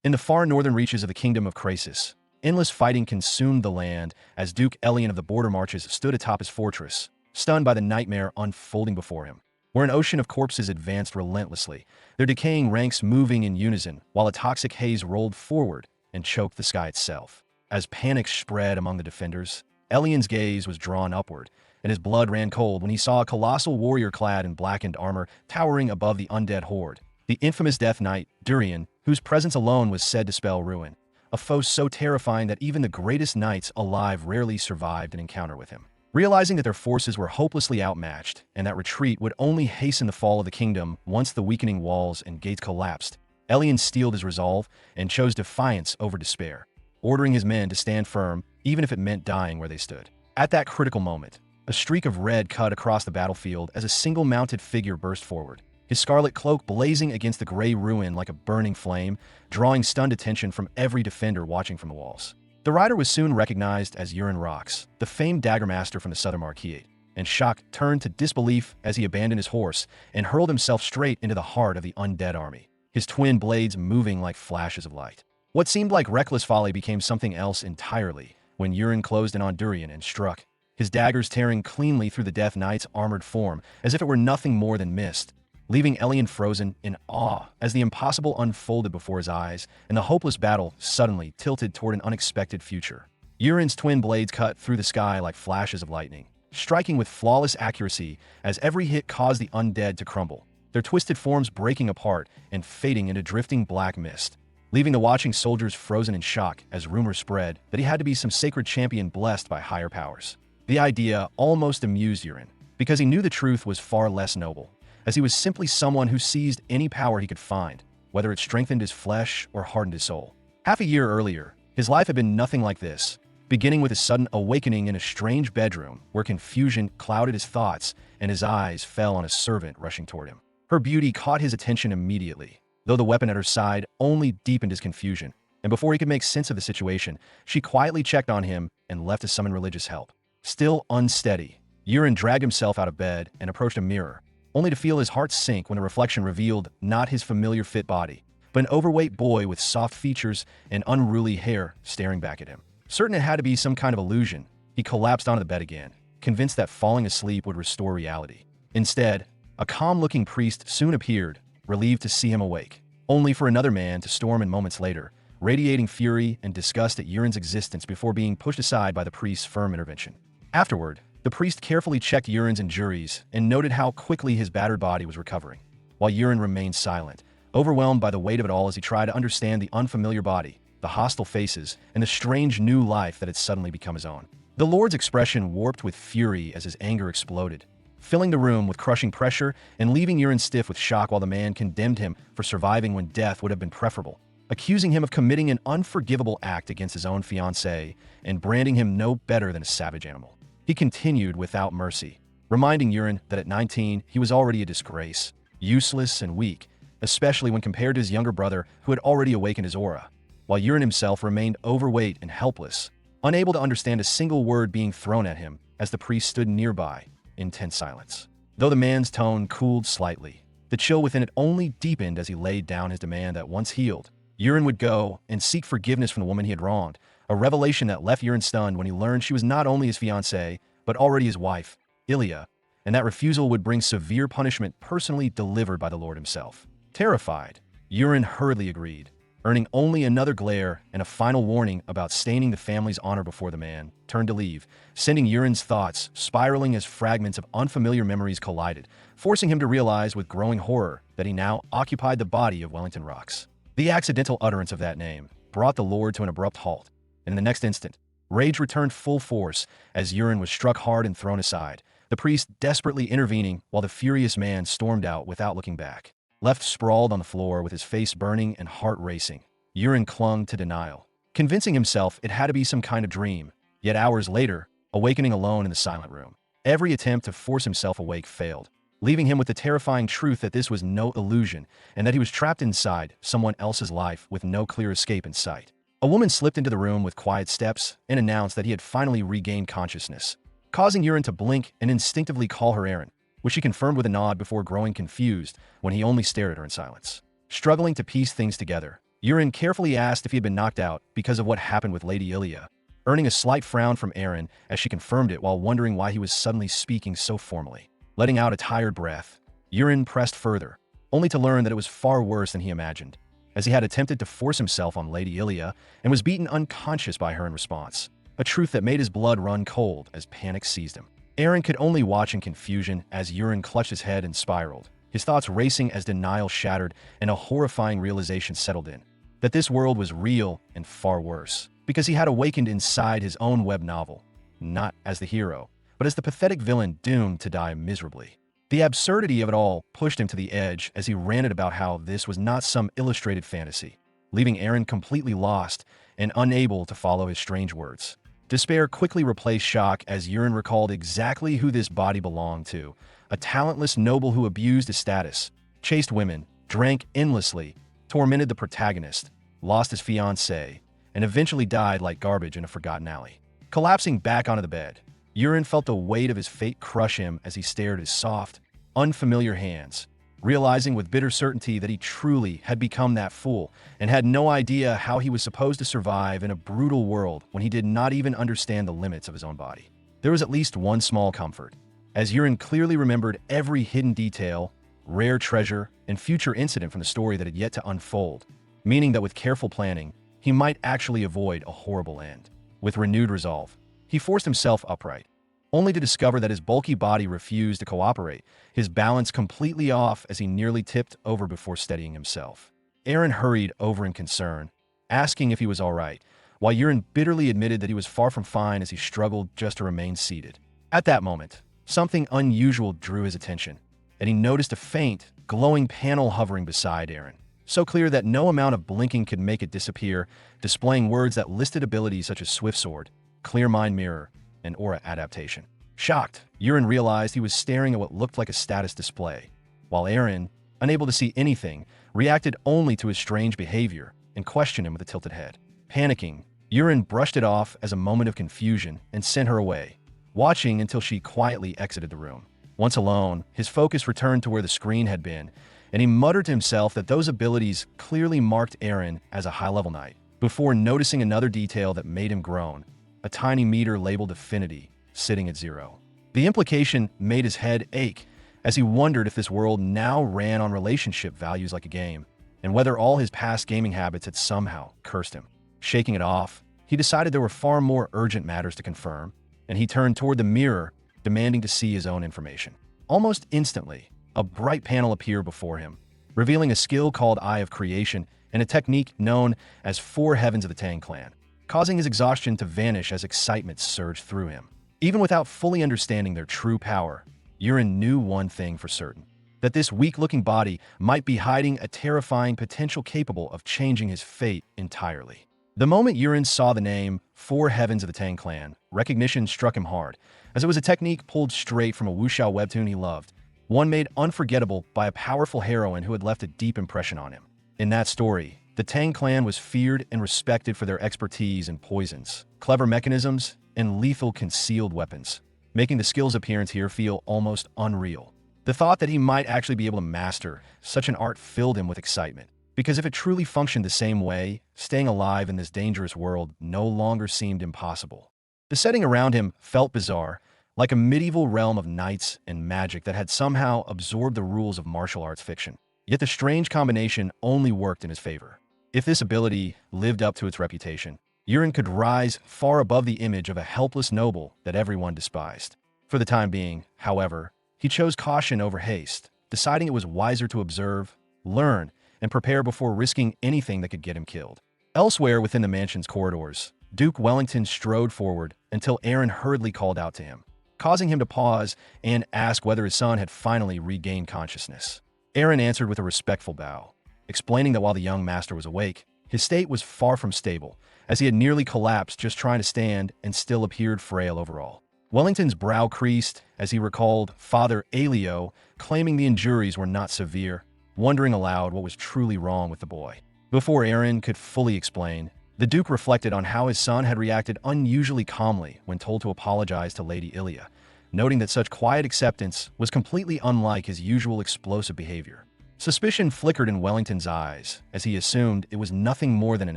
In the far northern reaches of the kingdom of Krasis, endless fighting consumed the land as Duke Elian of the Border Marches stood atop his fortress, stunned by the nightmare unfolding before him. Where an ocean of corpses advanced relentlessly, their decaying ranks moving in unison while a toxic haze rolled forward and choked the sky itself. As panic spread among the defenders, Elian's gaze was drawn upward, and his blood ran cold when he saw a colossal warrior clad in blackened armor towering above the undead horde. The infamous Death Knight, Durian, whose presence alone was said to spell ruin, a foe so terrifying that even the greatest knights alive rarely survived an encounter with him. Realizing that their forces were hopelessly outmatched and that retreat would only hasten the fall of the kingdom once the weakening walls and gates collapsed, Elian steeled his resolve and chose defiance over despair, ordering his men to stand firm even if it meant dying where they stood. At that critical moment, a streak of red cut across the battlefield as a single mounted figure burst forward, his scarlet cloak blazing against the gray ruin like a burning flame, drawing stunned attention from every defender watching from the walls. The rider was soon recognized as Urin Rox, the famed daggermaster from the Southern Marquise, and shock turned to disbelief as he abandoned his horse and hurled himself straight into the heart of the undead army, his twin blades moving like flashes of light. What seemed like reckless folly became something else entirely when Urin closed in on Durian and struck, his daggers tearing cleanly through the Death Knight's armored form as if it were nothing more than mist, leaving Elian frozen in awe as the impossible unfolded before his eyes and the hopeless battle suddenly tilted toward an unexpected future. Urin's twin blades cut through the sky like flashes of lightning, striking with flawless accuracy as every hit caused the undead to crumble, their twisted forms breaking apart and fading into drifting black mist, leaving the watching soldiers frozen in shock as rumors spread that he had to be some sacred champion blessed by higher powers. The idea almost amused Urin, because he knew the truth was far less noble, as he was simply someone who seized any power he could find, whether it strengthened his flesh or hardened his soul. Half a year earlier, his life had been nothing like this, beginning with a sudden awakening in a strange bedroom where confusion clouded his thoughts and his eyes fell on a servant rushing toward him. Her beauty caught his attention immediately, though the weapon at her side only deepened his confusion, and before he could make sense of the situation, she quietly checked on him and left to summon religious help. Still unsteady, Urin dragged himself out of bed and approached a mirror, only to feel his heart sink when the reflection revealed not his familiar fit body, but an overweight boy with soft features and unruly hair staring back at him. Certain it had to be some kind of illusion, he collapsed onto the bed again, convinced that falling asleep would restore reality. Instead, a calm-looking priest soon appeared, relieved to see him awake, only for another man to storm in moments later, radiating fury and disgust at Urin's existence before being pushed aside by the priest's firm intervention. Afterward, the priest carefully checked Urin's injuries and noted how quickly his battered body was recovering, while Urin remained silent, overwhelmed by the weight of it all as he tried to understand the unfamiliar body, the hostile faces, and the strange new life that had suddenly become his own. The Lord's expression warped with fury as his anger exploded, filling the room with crushing pressure and leaving Urin stiff with shock while the man condemned him for surviving when death would have been preferable, accusing him of committing an unforgivable act against his own fiancée and branding him no better than a savage animal. He continued without mercy, reminding Urin that at 19 he was already a disgrace, useless and weak, especially when compared to his younger brother who had already awakened his aura, while Urin himself remained overweight and helpless, unable to understand a single word being thrown at him as the priest stood nearby in tense silence. Though the man's tone cooled slightly, the chill within it only deepened as he laid down his demand that once healed, Urin would go and seek forgiveness from the woman he had wronged, a revelation that left Urin stunned when he learned she was not only his fiancée, but already his wife, Ilia, and that refusal would bring severe punishment personally delivered by the Lord himself. Terrified, Urin hurriedly agreed, earning only another glare and a final warning about staining the family's honor before the man turned to leave, sending Urin's thoughts spiraling as fragments of unfamiliar memories collided, forcing him to realize with growing horror that he now occupied the body of Wellington Rox. The accidental utterance of that name brought the Lord to an abrupt halt, and in the next instant, rage returned full force as Urin was struck hard and thrown aside, the priest desperately intervening while the furious man stormed out without looking back. Left sprawled on the floor with his face burning and heart racing, Urin clung to denial, convincing himself it had to be some kind of dream, yet hours later, awakening alone in the silent room. Every attempt to force himself awake failed, leaving him with the terrifying truth that this was no illusion and that he was trapped inside someone else's life with no clear escape in sight. A woman slipped into the room with quiet steps and announced that he had finally regained consciousness, causing Urin to blink and instinctively call her Aaron, which she confirmed with a nod before growing confused when he only stared at her in silence. Struggling to piece things together, Yurin carefully asked if he had been knocked out because of what happened with Lady Ilia, earning a slight frown from Aaron as she confirmed it while wondering why he was suddenly speaking so formally. Letting out a tired breath, Yurin pressed further, only to learn that it was far worse than he imagined, as he had attempted to force himself on Lady Ilia and was beaten unconscious by her in response, a truth that made his blood run cold as panic seized him. Aaron could only watch in confusion as Yurin clutched his head and spiraled, his thoughts racing as denial shattered and a horrifying realization settled in, that this world was real and far worse, because he had awakened inside his own web novel, not as the hero, but as the pathetic villain doomed to die miserably. The absurdity of it all pushed him to the edge as he ranted about how this was not some illustrated fantasy, leaving Aaron completely lost and unable to follow his strange words. Despair quickly replaced shock as Yurin recalled exactly who this body belonged to, a talentless noble who abused his status, chased women, drank endlessly, tormented the protagonist, lost his fiancée, and eventually died like garbage in a forgotten alley. Collapsing back onto the bed, Yurin felt the weight of his fate crush him as he stared at his soft, unfamiliar hands, realizing with bitter certainty that he truly had become that fool and had no idea how he was supposed to survive in a brutal world when he did not even understand the limits of his own body. There was at least one small comfort, as Yurin clearly remembered every hidden detail, rare treasure, and future incident from the story that had yet to unfold, meaning that with careful planning, he might actually avoid a horrible end. With renewed resolve, he forced himself upright, only to discover that his bulky body refused to cooperate, his balance completely off as he nearly tipped over before steadying himself. Aaron hurried over in concern, asking if he was all right, while Yurin bitterly admitted that he was far from fine as he struggled just to remain seated. At that moment, something unusual drew his attention, and he noticed a faint, glowing panel hovering beside Aaron, so clear that no amount of blinking could make it disappear, displaying words that listed abilities such as Swift Sword, Clear Mind Mirror, and Aura Adaptation. Shocked, Yurin realized he was staring at what looked like a status display, while Aaron, unable to see anything, reacted only to his strange behavior and questioned him with a tilted head. Panicking, Yurin brushed it off as a moment of confusion and sent her away, watching until she quietly exited the room. Once alone, his focus returned to where the screen had been, and he muttered to himself that those abilities clearly marked Aaron as a high-level knight, before noticing another detail that made him groan, a tiny meter labeled Affinity, sitting at 0. The implication made his head ache as he wondered if this world now ran on relationship values like a game, and whether all his past gaming habits had somehow cursed him. Shaking it off, he decided there were far more urgent matters to confirm, and he turned toward the mirror, demanding to see his own information. Almost instantly, a bright panel appeared before him, revealing a skill called Eye of Creation and a technique known as Four Heavens of the Tang Clan, causing his exhaustion to vanish as excitement surged through him. Even without fully understanding their true power, Yurin knew one thing for certain, that this weak-looking body might be hiding a terrifying potential capable of changing his fate entirely. The moment Yurin saw the name Four Heavens of the Tang Clan, recognition struck him hard, as it was a technique pulled straight from a wuxia webtoon he loved, one made unforgettable by a powerful heroine who had left a deep impression on him. In that story, the Tang Clan was feared and respected for their expertise in poisons, clever mechanisms, and lethal concealed weapons, making the skill's appearance here feel almost unreal. The thought that he might actually be able to master such an art filled him with excitement, because if it truly functioned the same way, staying alive in this dangerous world no longer seemed impossible. The setting around him felt bizarre, like a medieval realm of knights and magic that had somehow absorbed the rules of martial arts fiction. Yet the strange combination only worked in his favor. If this ability lived up to its reputation, Yurin could rise far above the image of a helpless noble that everyone despised. For the time being, however, he chose caution over haste, deciding it was wiser to observe, learn, and prepare before risking anything that could get him killed. Elsewhere within the mansion's corridors, Duke Wellington strode forward until Aaron hurriedly called out to him, causing him to pause and ask whether his son had finally regained consciousness. Aaron answered with a respectful bow, explaining that while the young master was awake, his state was far from stable, as he had nearly collapsed just trying to stand and still appeared frail overall. Wellington's brow creased as he recalled Father Alio claiming the injuries were not severe, wondering aloud what was truly wrong with the boy. Before Aaron could fully explain, the Duke reflected on how his son had reacted unusually calmly when told to apologize to Lady Ilia, noting that such quiet acceptance was completely unlike his usual explosive behavior. Suspicion flickered in Wellington's eyes as he assumed it was nothing more than an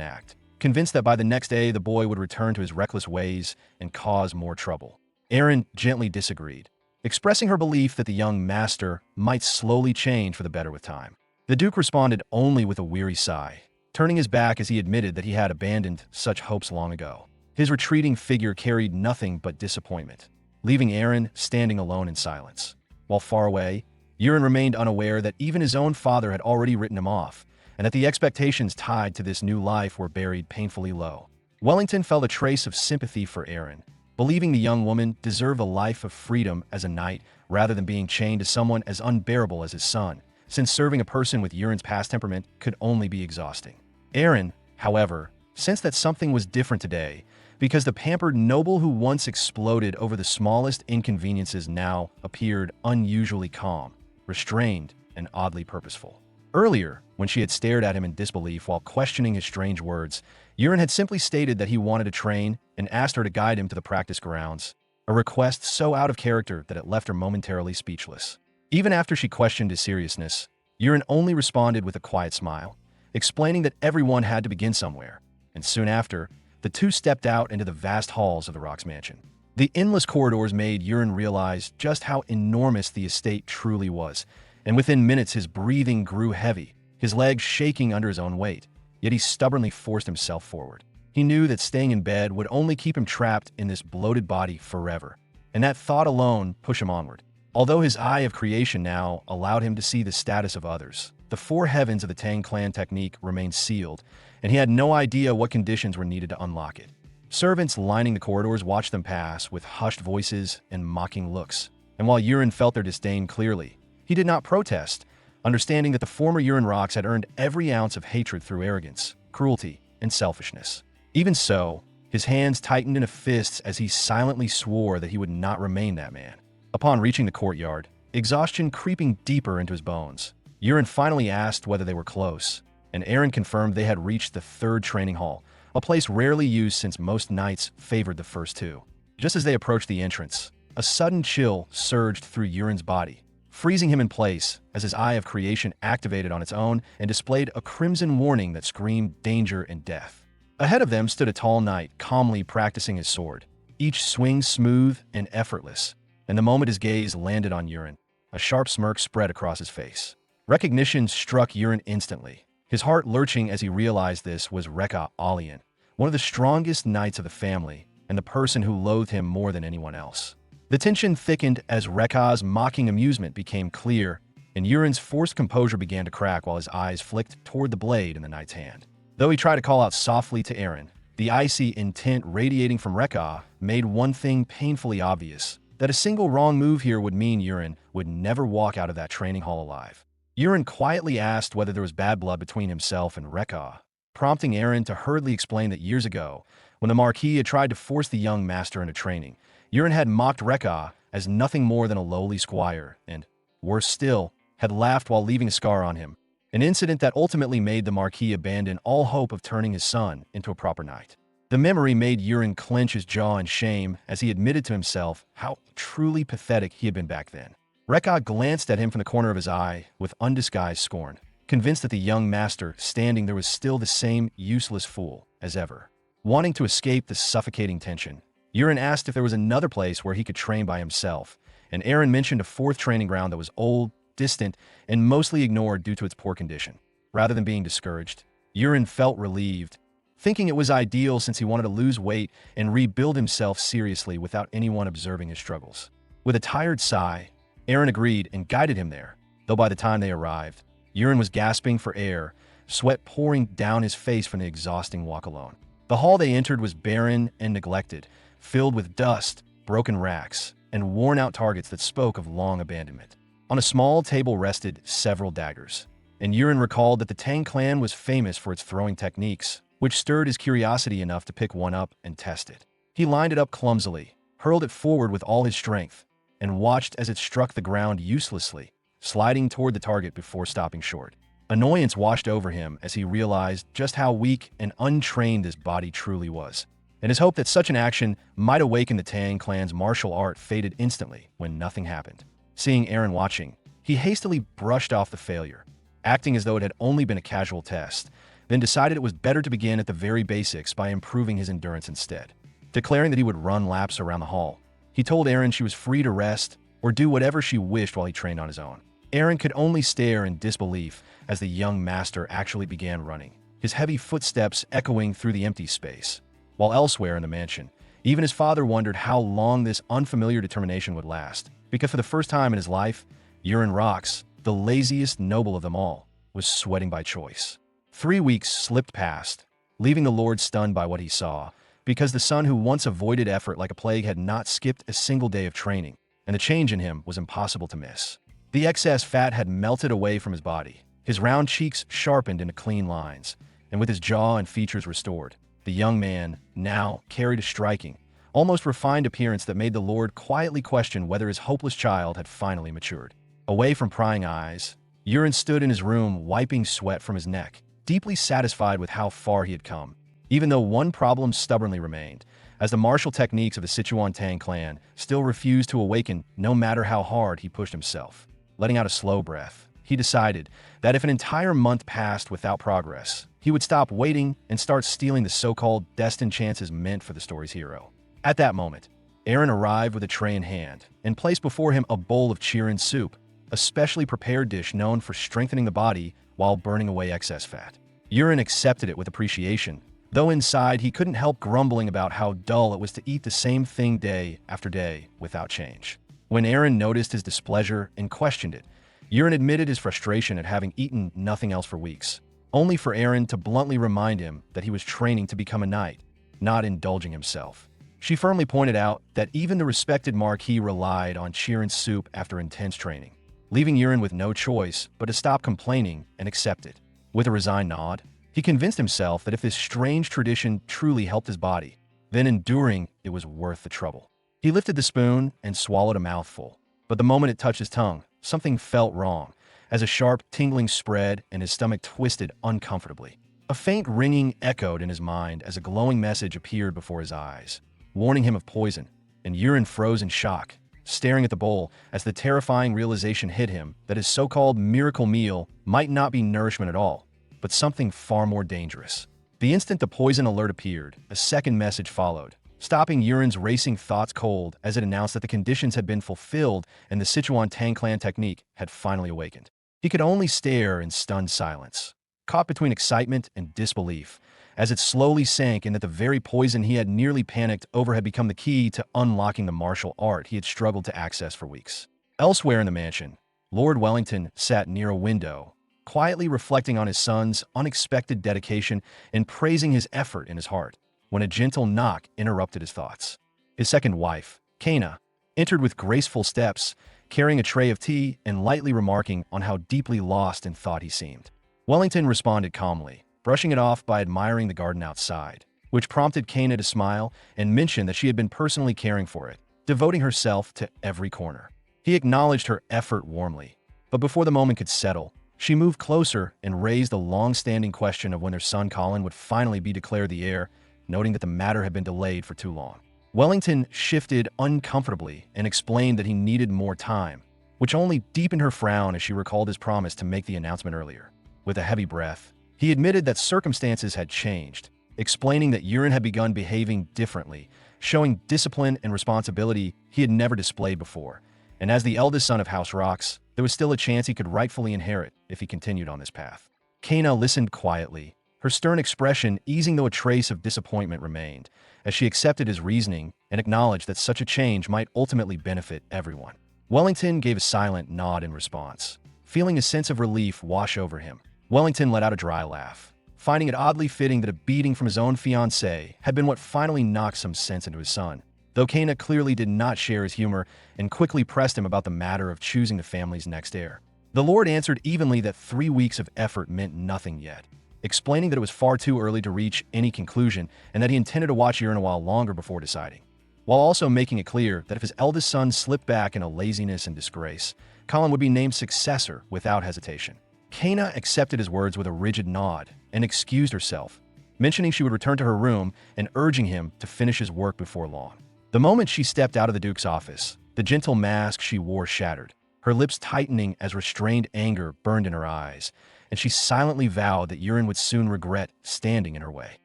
act, convinced that by the next day the boy would return to his reckless ways and cause more trouble. Erin gently disagreed, expressing her belief that the young master might slowly change for the better with time. The Duke responded only with a weary sigh, turning his back as he admitted that he had abandoned such hopes long ago. His retreating figure carried nothing but disappointment, leaving Erin standing alone in silence. While far away, Yurin remained unaware that even his own father had already written him off, and that the expectations tied to this new life were buried painfully low. Wellington felt a trace of sympathy for Erin, believing the young woman deserved a life of freedom as a knight rather than being chained to someone as unbearable as his son, since serving a person with Yurin's past temperament could only be exhausting. Erin, however, sensed that something was different today, because the pampered noble who once exploded over the smallest inconveniences now appeared unusually calm, restrained, and oddly purposeful. Earlier, when she had stared at him in disbelief while questioning his strange words, Yurin had simply stated that he wanted to train and asked her to guide him to the practice grounds, a request so out of character that it left her momentarily speechless. Even after she questioned his seriousness, Yurin only responded with a quiet smile, explaining that everyone had to begin somewhere, and soon after, the two stepped out into the vast halls of the Rock's mansion. The endless corridors made Yurin realize just how enormous the estate truly was, and within minutes his breathing grew heavy, his legs shaking under his own weight, yet he stubbornly forced himself forward. He knew that staying in bed would only keep him trapped in this bloated body forever, and that thought alone pushed him onward. Although his eye of creation now allowed him to see the status of others, the four heavens of the Tang clan technique remained sealed, and he had no idea what conditions were needed to unlock it. Servants lining the corridors watched them pass with hushed voices and mocking looks, and while Yurin felt their disdain clearly, he did not protest, understanding that the former Yurin Rocks had earned every ounce of hatred through arrogance, cruelty, and selfishness. Even so, his hands tightened in a fist as he silently swore that he would not remain that man. Upon reaching the courtyard, exhaustion creeping deeper into his bones, Yurin finally asked whether they were close, and Erin confirmed they had reached the third training hall, a place rarely used since most knights favored the first two. Just as they approached the entrance, a sudden chill surged through Yurin's body, freezing him in place as his eye of creation activated on its own and displayed a crimson warning that screamed danger and death. Ahead of them stood a tall knight calmly practicing his sword, each swing smooth and effortless, and the moment his gaze landed on Yurin, a sharp smirk spread across his face. Recognition struck Yurin instantly, his heart lurching as he realized this was Recap Alian, one of the strongest knights of the family, and the person who loathed him more than anyone else. The tension thickened as Recap's mocking amusement became clear, and Yurin's forced composure began to crack while his eyes flicked toward the blade in the knight's hand. Though he tried to call out softly to Erin, the icy intent radiating from Recap made one thing painfully obvious, that a single wrong move here would mean Yurin would never walk out of that training hall alive. Yurin quietly asked whether there was bad blood between himself and Recap, prompting Erin to hurriedly explain that years ago, when the Marquis had tried to force the young master into training, Yurin had mocked Recap as nothing more than a lowly squire and, worse still, had laughed while leaving a scar on him, an incident that ultimately made the Marquis abandon all hope of turning his son into a proper knight. The memory made Yurin clench his jaw in shame as he admitted to himself how truly pathetic he had been back then. Recap glanced at him from the corner of his eye with undisguised scorn, convinced that the young master standing there was still the same useless fool as ever. Wanting to escape the suffocating tension, Yurin asked if there was another place where he could train by himself, and Erin mentioned a fourth training ground that was old, distant, and mostly ignored due to its poor condition. Rather than being discouraged, Yurin felt relieved, thinking it was ideal since he wanted to lose weight and rebuild himself seriously without anyone observing his struggles. With a tired sigh, Erin agreed and guided him there, though by the time they arrived, Yurin was gasping for air, sweat pouring down his face from the exhausting walk alone. The hall they entered was barren and neglected, filled with dust, broken racks, and worn-out targets that spoke of long abandonment. On a small table rested several daggers, and Yurin recalled that the Tang clan was famous for its throwing techniques, which stirred his curiosity enough to pick one up and test it. He lined it up clumsily, hurled it forward with all his strength, and watched as it struck the ground uselessly, sliding toward the target before stopping short. Annoyance washed over him as he realized just how weak and untrained his body truly was, and his hope that such an action might awaken the Tang clan's martial art faded instantly when nothing happened. Seeing Erin watching, he hastily brushed off the failure, acting as though it had only been a casual test, then decided it was better to begin at the very basics by improving his endurance instead. Declaring that he would run laps around the hall, he told Eren she was free to rest or do whatever she wished while he trained on his own. Eren could only stare in disbelief as the young master actually began running, his heavy footsteps echoing through the empty space. While elsewhere in the mansion, even his father wondered how long this unfamiliar determination would last, because for the first time in his life, Euron Rox, the laziest noble of them all, was sweating by choice. 3 weeks slipped past, leaving the Lord stunned by what he saw, because the son who once avoided effort like a plague had not skipped a single day of training, and the change in him was impossible to miss. The excess fat had melted away from his body, his round cheeks sharpened into clean lines, and with his jaw and features restored, the young man now carried a striking, almost refined appearance that made the Lord quietly question whether his hopeless child had finally matured. Away from prying eyes, Euron stood in his room wiping sweat from his neck, deeply satisfied with how far he had come, even though one problem stubbornly remained, as the martial techniques of the Sichuan Tang clan still refused to awaken no matter how hard he pushed himself. Letting out a slow breath, he decided that if an entire month passed without progress, he would stop waiting and start stealing the so-called destined chances meant for the story's hero. At that moment, Eren arrived with a tray in hand and placed before him a bowl of Chirin soup, a specially prepared dish known for strengthening the body while burning away excess fat. Euron accepted it with appreciation, though inside he couldn't help grumbling about how dull it was to eat the same thing day after day without change. When Eren noticed his displeasure and questioned it, Euron admitted his frustration at having eaten nothing else for weeks, only for Eren to bluntly remind him that he was training to become a knight, not indulging himself. She firmly pointed out that even the respected Marquis relied on Chirin soup after intense training, leaving Euron with no choice but to stop complaining and accept it. With a resigned nod, he convinced himself that if this strange tradition truly helped his body, then enduring it was worth the trouble. He lifted the spoon and swallowed a mouthful, but the moment it touched his tongue, something felt wrong, as a sharp tingling spread and his stomach twisted uncomfortably. A faint ringing echoed in his mind as a glowing message appeared before his eyes, warning him of poison, and Euron froze in shock, staring at the bowl as the terrifying realization hit him that his so-called miracle meal might not be nourishment at all, but something far more dangerous. The instant the poison alert appeared, a second message followed, stopping Euron's racing thoughts cold as it announced that the conditions had been fulfilled and the Sichuan Tang clan technique had finally awakened. He could only stare in stunned silence, caught between excitement and disbelief, as it slowly sank in that the very poison he had nearly panicked over had become the key to unlocking the martial art he had struggled to access for weeks. Elsewhere in the mansion, Lord Wellington sat near a window, quietly reflecting on his son's unexpected dedication and praising his effort in his heart, when a gentle knock interrupted his thoughts. His second wife, Kaina, entered with graceful steps, carrying a tray of tea and lightly remarking on how deeply lost in thought he seemed. Wellington responded calmly, brushing it off by admiring the garden outside, which prompted Kaina to smile and mention that she had been personally caring for it, devoting herself to every corner. He acknowledged her effort warmly, but before the moment could settle, she moved closer and raised the long-standing question of when their son Colin would finally be declared the heir, noting that the matter had been delayed for too long. Wellington shifted uncomfortably and explained that he needed more time, which only deepened her frown as she recalled his promise to make the announcement earlier. With a heavy breath, he admitted that circumstances had changed, explaining that Euron had begun behaving differently, showing discipline and responsibility he had never displayed before, and as the eldest son of House Rox, there was still a chance he could rightfully inherit if he continued on this path. Kaina listened quietly, her stern expression easing though a trace of disappointment remained, as she accepted his reasoning and acknowledged that such a change might ultimately benefit everyone. Wellington gave a silent nod in response, feeling a sense of relief wash over him. Wellington let out a dry laugh, finding it oddly fitting that a beating from his own fiancée had been what finally knocked some sense into his son, though Kaina clearly did not share his humor and quickly pressed him about the matter of choosing the family's next heir. The Lord answered evenly that 3 weeks of effort meant nothing yet, explaining that it was far too early to reach any conclusion and that he intended to watch Euron a while longer before deciding, while also making it clear that if his eldest son slipped back into laziness and disgrace, Colin would be named successor without hesitation. Kaina accepted his words with a rigid nod and excused herself, mentioning she would return to her room and urging him to finish his work before long. The moment she stepped out of the Duke's office, the gentle mask she wore shattered, her lips tightening as restrained anger burned in her eyes, and she silently vowed that Yurin would soon regret standing in her way.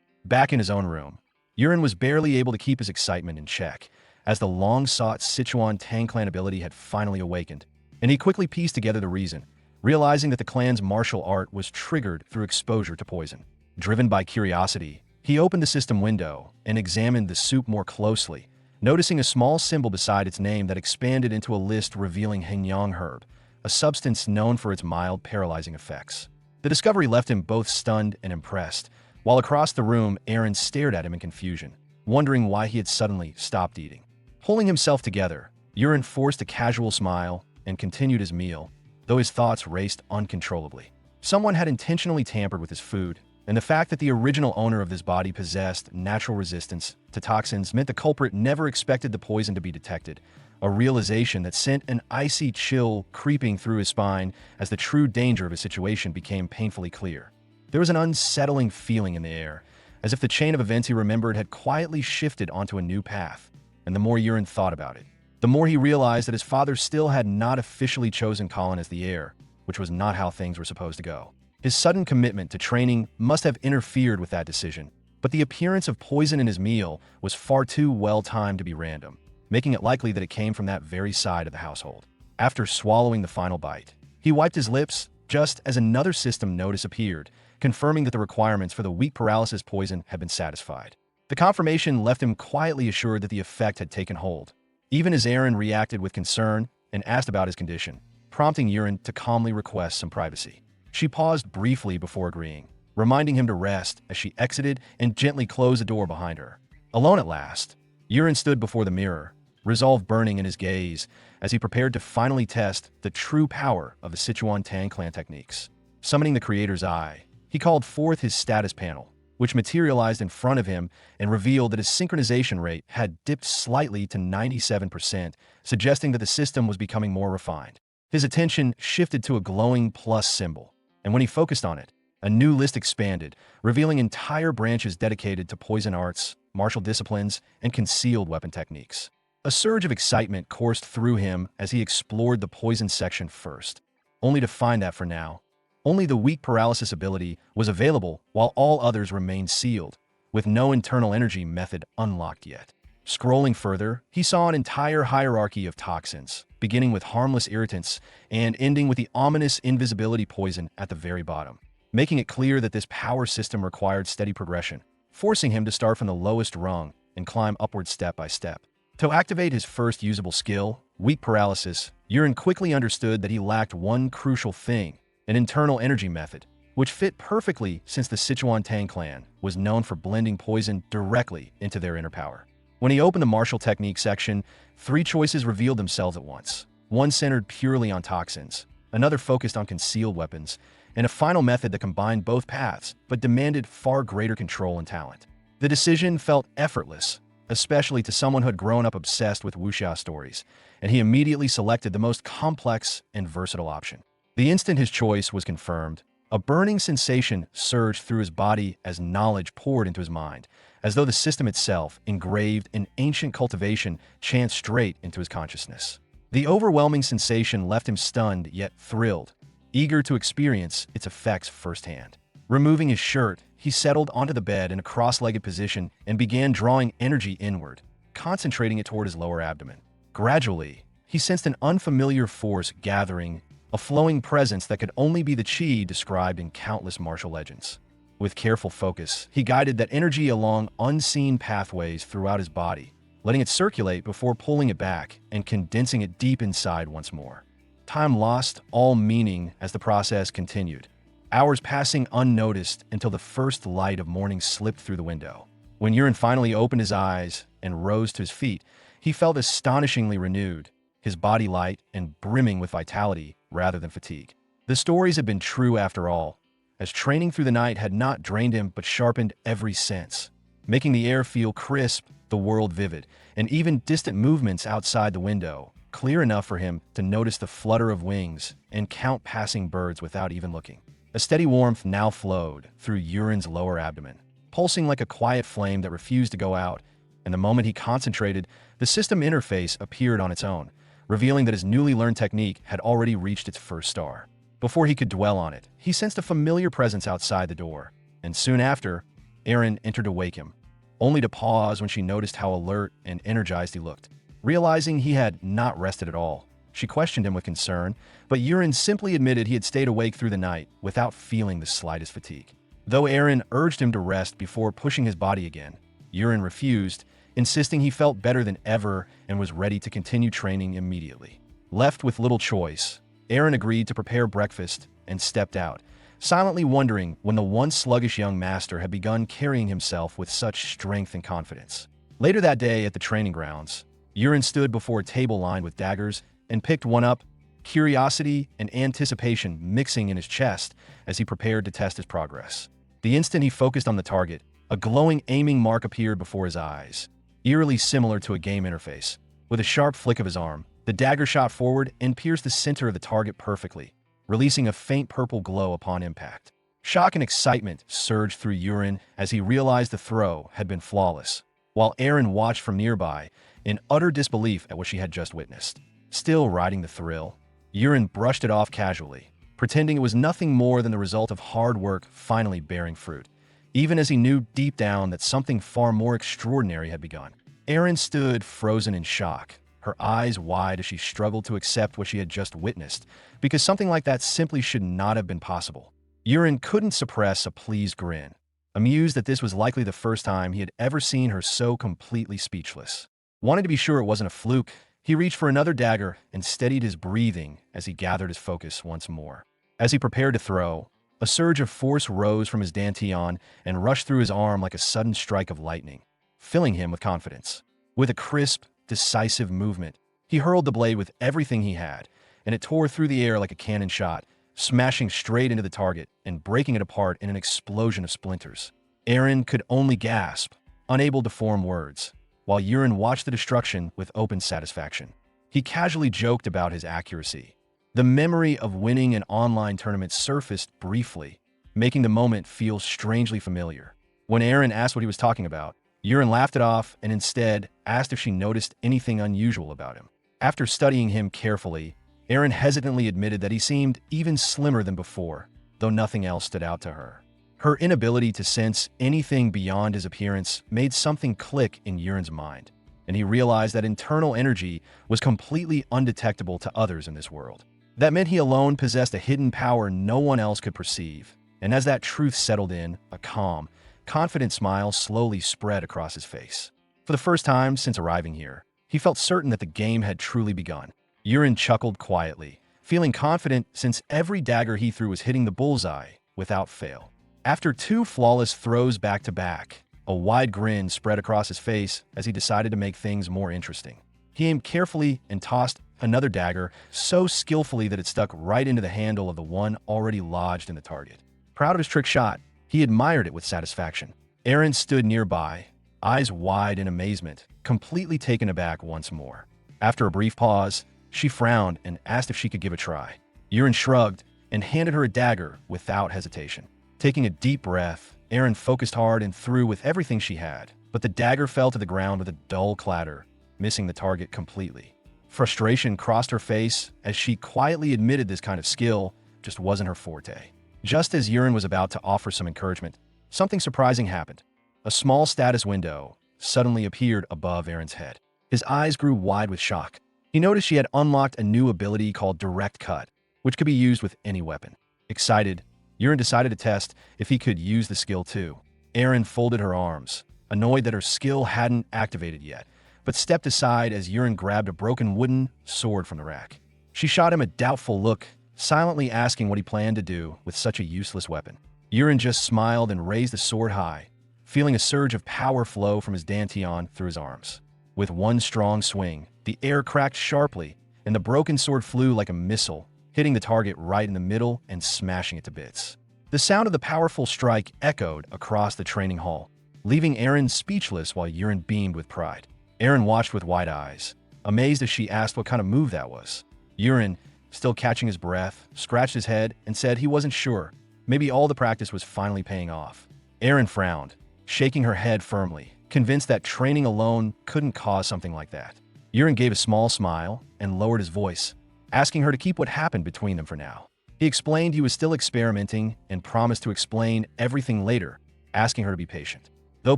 Back in his own room, Yurin was barely able to keep his excitement in check, as the long-sought Sichuan Tang clan ability had finally awakened, and he quickly pieced together the reason, realizing that the clan's martial art was triggered through exposure to poison. Driven by curiosity, he opened the system window and examined the soup more closely, noticing a small symbol beside its name that expanded into a list revealing Hengyang herb, a substance known for its mild paralyzing effects. The discovery left him both stunned and impressed, while across the room Aaron stared at him in confusion, wondering why he had suddenly stopped eating. Pulling himself together, Yurin forced a casual smile and continued his meal, though his thoughts raced uncontrollably. Someone had intentionally tampered with his food, and the fact that the original owner of this body possessed natural resistance to toxins meant the culprit never expected the poison to be detected, a realization that sent an icy chill creeping through his spine as the true danger of his situation became painfully clear. There was an unsettling feeling in the air, as if the chain of events he remembered had quietly shifted onto a new path, and the more Yurin thought about it, the more he realized that his father still had not officially chosen Colin as the heir, which was not how things were supposed to go. His sudden commitment to training must have interfered with that decision, but the appearance of poison in his meal was far too well-timed to be random, making it likely that it came from that very side of the household. After swallowing the final bite, he wiped his lips just as another system notice appeared, confirming that the requirements for the weak paralysis poison had been satisfied. The confirmation left him quietly assured that the effect had taken hold. Even as Aaron reacted with concern and asked about his condition, prompting Yurin to calmly request some privacy. She paused briefly before agreeing, reminding him to rest as she exited and gently closed the door behind her. Alone at last, Yurin stood before the mirror, resolve burning in his gaze as he prepared to finally test the true power of the Sichuan Tang clan techniques. Summoning the creator's eye, he called forth his status panel, which materialized in front of him and revealed that his synchronization rate had dipped slightly to 97%, suggesting that the system was becoming more refined. His attention shifted to a glowing plus symbol, and when he focused on it, a new list expanded, revealing entire branches dedicated to poison arts, martial disciplines, and concealed weapon techniques. A surge of excitement coursed through him as he explored the poison section first, only to find that for now, only the weak paralysis ability was available while all others remained sealed, with no internal energy method unlocked yet. Scrolling further, he saw an entire hierarchy of toxins, beginning with harmless irritants and ending with the ominous invisibility poison at the very bottom, making it clear that this power system required steady progression, forcing him to start from the lowest rung and climb upward step by step. To activate his first usable skill, weak paralysis, Yurin quickly understood that he lacked one crucial thing, an internal energy method, which fit perfectly since the Sichuan Tang clan was known for blending poison directly into their inner power. When he opened the martial technique section, 3 choices revealed themselves at once. One centered purely on toxins, another focused on concealed weapons, and a final method that combined both paths but demanded far greater control and talent. The decision felt effortless, especially to someone who had grown up obsessed with wuxia stories, and he immediately selected the most complex and versatile option. The instant his choice was confirmed, a burning sensation surged through his body as knowledge poured into his mind, as though the system itself, engraved in ancient cultivation, chanced straight into his consciousness. The overwhelming sensation left him stunned yet thrilled, eager to experience its effects firsthand. Removing his shirt, he settled onto the bed in a cross-legged position and began drawing energy inward, concentrating it toward his lower abdomen. Gradually, he sensed an unfamiliar force gathering, a flowing presence that could only be the chi described in countless martial legends. With careful focus, he guided that energy along unseen pathways throughout his body, letting it circulate before pulling it back and condensing it deep inside once more. Time lost all meaning as the process continued, hours passing unnoticed until the first light of morning slipped through the window. When Yurin finally opened his eyes and rose to his feet, he felt astonishingly renewed, his body light and brimming with vitality rather than fatigue. The stories had been true after all, as training through the night had not drained him but sharpened every sense, making the air feel crisp, the world vivid, and even distant movements outside the window clear enough for him to notice the flutter of wings and count passing birds without even looking. A steady warmth now flowed through Yurin's lower abdomen, pulsing like a quiet flame that refused to go out, and the moment he concentrated, the system interface appeared on its own, revealing that his newly learned technique had already reached its first star. Before he could dwell on it, he sensed a familiar presence outside the door, and soon after, Aaron entered to wake him, only to pause when she noticed how alert and energized he looked. Realizing he had not rested at all, she questioned him with concern, but Aaron simply admitted he had stayed awake through the night without feeling the slightest fatigue. Though Aaron urged him to rest before pushing his body again, Aaron refused, insisting he felt better than ever and was ready to continue training immediately. Left with little choice, Aaron agreed to prepare breakfast and stepped out, silently wondering when the once sluggish young master had begun carrying himself with such strength and confidence. Later that day at the training grounds, Aaron stood before a table lined with daggers and picked one up, curiosity and anticipation mixing in his chest as he prepared to test his progress. The instant he focused on the target, a glowing aiming mark appeared before his eyes, eerily similar to a game interface. With a sharp flick of his arm, the dagger shot forward and pierced the center of the target perfectly, releasing a faint purple glow upon impact. Shock and excitement surged through Aaron as he realized the throw had been flawless, while Aaron watched from nearby in utter disbelief at what she had just witnessed. Still riding the thrill, Aaron brushed it off casually, pretending it was nothing more than the result of hard work finally bearing fruit, even as he knew deep down that something far more extraordinary had begun. Aaron stood frozen in shock, her eyes wide as she struggled to accept what she had just witnessed, because something like that simply should not have been possible. Aaron couldn't suppress a pleased grin, amused that this was likely the first time he had ever seen her so completely speechless. Wanting to be sure it wasn't a fluke, he reached for another dagger and steadied his breathing as he gathered his focus once more. As he prepared to throw, a surge of force rose from his dantian and rushed through his arm like a sudden strike of lightning, filling him with confidence. With a crisp, decisive movement, he hurled the blade with everything he had, and it tore through the air like a cannon shot, smashing straight into the target and breaking it apart in an explosion of splinters. Aaron could only gasp, unable to form words, while Aaron watched the destruction with open satisfaction. He casually joked about his accuracy. The memory of winning an online tournament surfaced briefly, making the moment feel strangely familiar. When Aaron asked what he was talking about, Aaron laughed it off and instead asked if she noticed anything unusual about him. After studying him carefully, Aaron hesitantly admitted that he seemed even slimmer than before, though nothing else stood out to her. Her inability to sense anything beyond his appearance made something click in Aaron's mind, and he realized that internal energy was completely undetectable to others in this world. That meant he alone possessed a hidden power no one else could perceive, and as that truth settled in, a calm, confident smile slowly spread across his face. For the first time since arriving here, he felt certain that the game had truly begun. Aaron chuckled quietly, feeling confident since every dagger he threw was hitting the bullseye without fail. After 2 flawless throws back-to-back, a wide grin spread across his face as he decided to make things more interesting. He aimed carefully and tossed another dagger so skillfully that it stuck right into the handle of the one already lodged in the target. Proud of his trick shot, he admired it with satisfaction. Aaron stood nearby, eyes wide in amazement, completely taken aback once more. After a brief pause, she frowned and asked if she could give a try. Aaron shrugged and handed her a dagger without hesitation. Taking a deep breath, Aaron focused hard and threw with everything she had, but the dagger fell to the ground with a dull clatter, missing the target completely. Frustration crossed her face as she quietly admitted this kind of skill just wasn't her forte. Just as Aaron was about to offer some encouragement, something surprising happened. A small status window suddenly appeared above Aaron's head. His eyes grew wide with shock. He noticed she had unlocked a new ability called Direct Cut, which could be used with any weapon. Excited, Aaron decided to test if he could use the skill too. Aaron folded her arms, annoyed that her skill hadn't activated yet, but stepped aside as Aaron grabbed a broken wooden sword from the rack. She shot him a doubtful look, silently asking what he planned to do with such a useless weapon. Aaron just smiled and raised the sword high, feeling a surge of power flow from his dantian through his arms. With one strong swing, the air cracked sharply, and the broken sword flew like a missile, hitting the target right in the middle and smashing it to bits. The sound of the powerful strike echoed across the training hall, leaving Aaron speechless while Aaron beamed with pride. Aaron watched with wide eyes, amazed as she asked what kind of move that was. Aaron, still catching his breath, scratched his head and said he wasn't sure. Maybe all the practice was finally paying off. Aaron frowned, shaking her head firmly, convinced that training alone couldn't cause something like that. Yurin gave a small smile and lowered his voice, asking her to keep what happened between them for now. He explained he was still experimenting and promised to explain everything later, asking her to be patient. Though